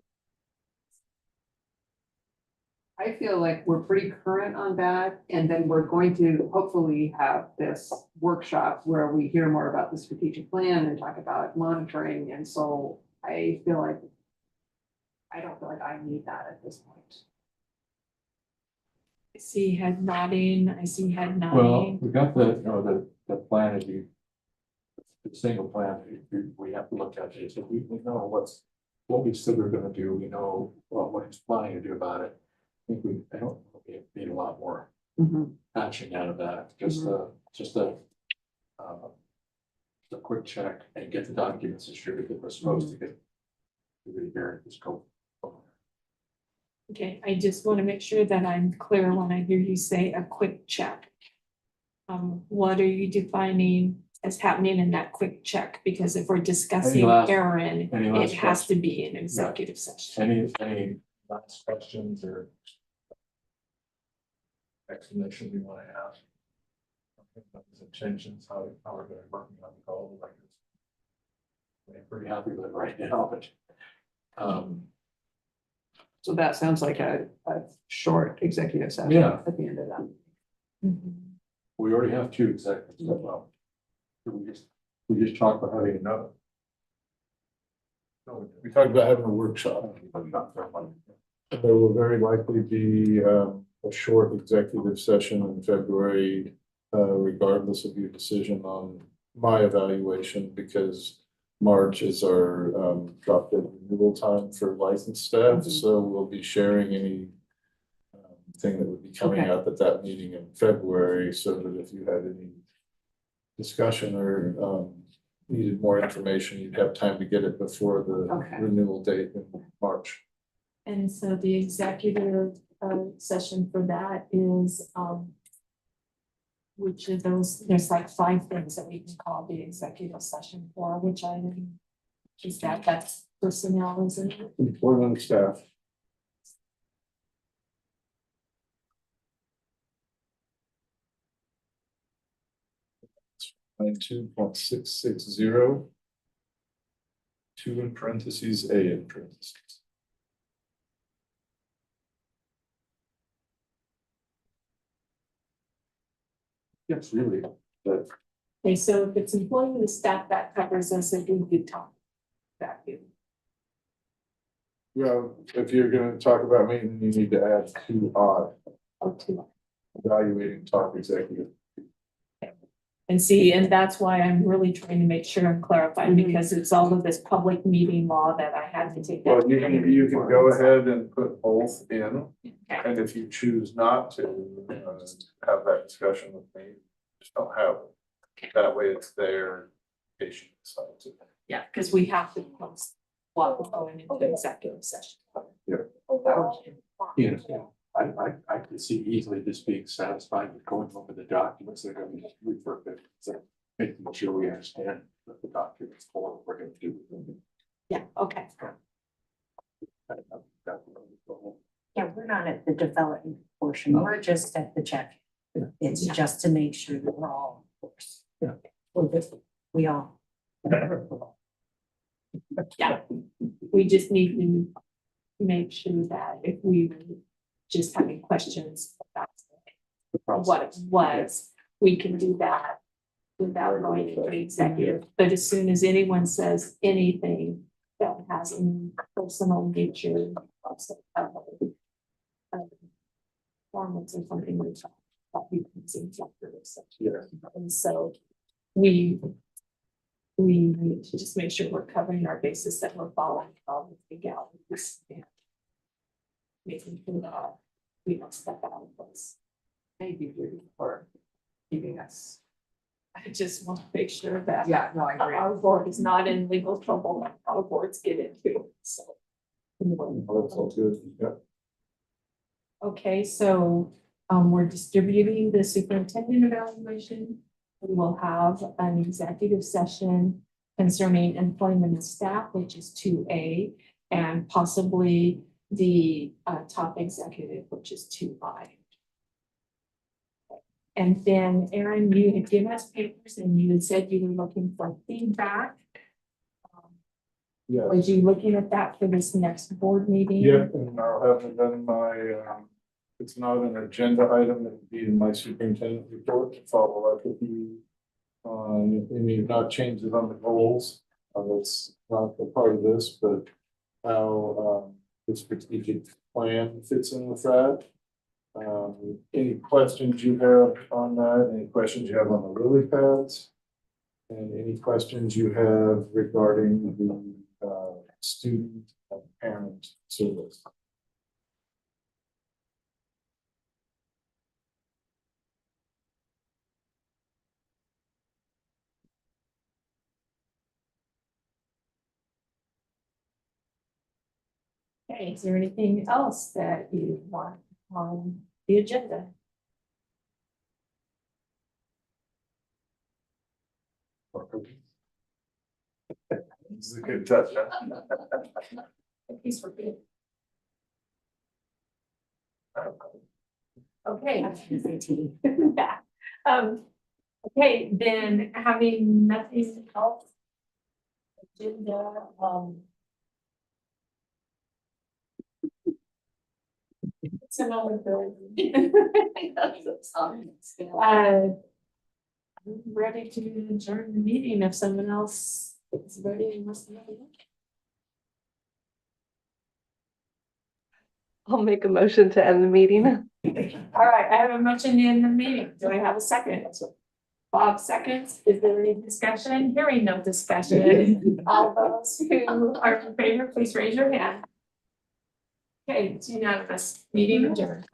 I feel like we're pretty current on that, and then we're going to hopefully have this workshop where we hear more about the strategic plan and talk about monitoring, and so I don't feel like I need that at this point. I see head nodding, I see head Well, nodding. we got the plan is the single plan, we have to look at it, so we know what we said we're gonna do, we know what he's planning to do about it. I don't need a lot more patching out of that, just a quick check and get the documents distributed, we're supposed to get. Here, just go. Okay, I just want to make sure that I'm clear when I hear you say a quick check. What are you defining as happening in that quick check? Because if we're discussing Erin, it has to be an executive session. Any last questions or explanation we want to have? Intentions, how we're going to work on the goal, like this. I'm pretty happy with it right now, but So that sounds like a short executive session at the end of that. we already have 2 executives. Well, we just talked about having another. No, we talked about having a workshop. There will very likely be a short executive session in February, regardless of your decision on my evaluation, because March is our drop dead renewal time for licensed staff, so we'll be sharing any thing that would be coming Okay. up at that meeting in February, so that if you had any discussion or needed more information, you'd have time to get it before the Okay. renewal date in March. And so the executive session for that is which of those, there's like 5 things that we can call the executive session for, which item is that? That's personnel, isn't it? Employment staff. Line 2.660. 2 in parentheses, A in parentheses. Yes, really, but Okay, so if it's employment of staff, that covers us if we do talk. That you. Well, if you're gonna talk about me, then you need to add 2 Oh, too. evaluating top executive. And see, and that's why I'm really trying to make sure I'm clarifying, because it's all of this public meeting law that I had to take. Well, you can go ahead and put both in, and if you choose not to have that discussion with me, just don't have it. That way it's there in case you decide to. Yeah, because we have to post while we're going into executive session. you know, I could see easily just being satisfied with going over the documents that are going to be referred to. So making sure we understand what the documents for what we're going to do with them. Yeah, okay. Yeah, we're not at the development portion, we're just at the check. It's just to make sure that we're all, of course. Yeah. We all. Yeah, we just need to make sure that if we were just having questions about what it was, we can do that without going into executive. But as soon as anyone says anything that has any personal nature, performance or something like that, that becomes executive session. And so we need to just make sure we're covering our bases, that we're following all the legalities and making sure that we don't step out of place. Maybe for keeping us. I just want to make sure that Yeah, no, I agree. our board is not in legal trouble like our boards get into, so. That's all good, yeah. Okay, so we're distributing the superintendent evaluation. We will have an executive session concerning employment of staff, which is 2A, and possibly the top executive, which is 2I. And then, Erin, you had given us papers and you had said you were looking for feedback. Yes. Was you looking at that for this next board meeting? Yeah, and I'll have it in my, it's not an agenda item, it'll be in my superintendent report to follow up with you. If any not changes on the goals, that's not a part of this, but how the strategic plan fits in with that. Any questions you have on that, any questions you have on the lily pads? And any questions you have regarding the student and parent service? Okay, is there anything else that you want on the agenda? This is a good touch, huh? He's for good. Okay. Yeah. Okay, then having nothing else. Agenda, it's another building. I'm ready to adjourn the meeting if someone else is ready and wants to. I'll make a motion to end the meeting. All right, I have a motion in the meeting. Do I have a second? Bob seconds. Is there any discussion? Hearing no discussion. All those who are in favor, please raise your hand. Okay, it's unanimous. Meeting adjourned.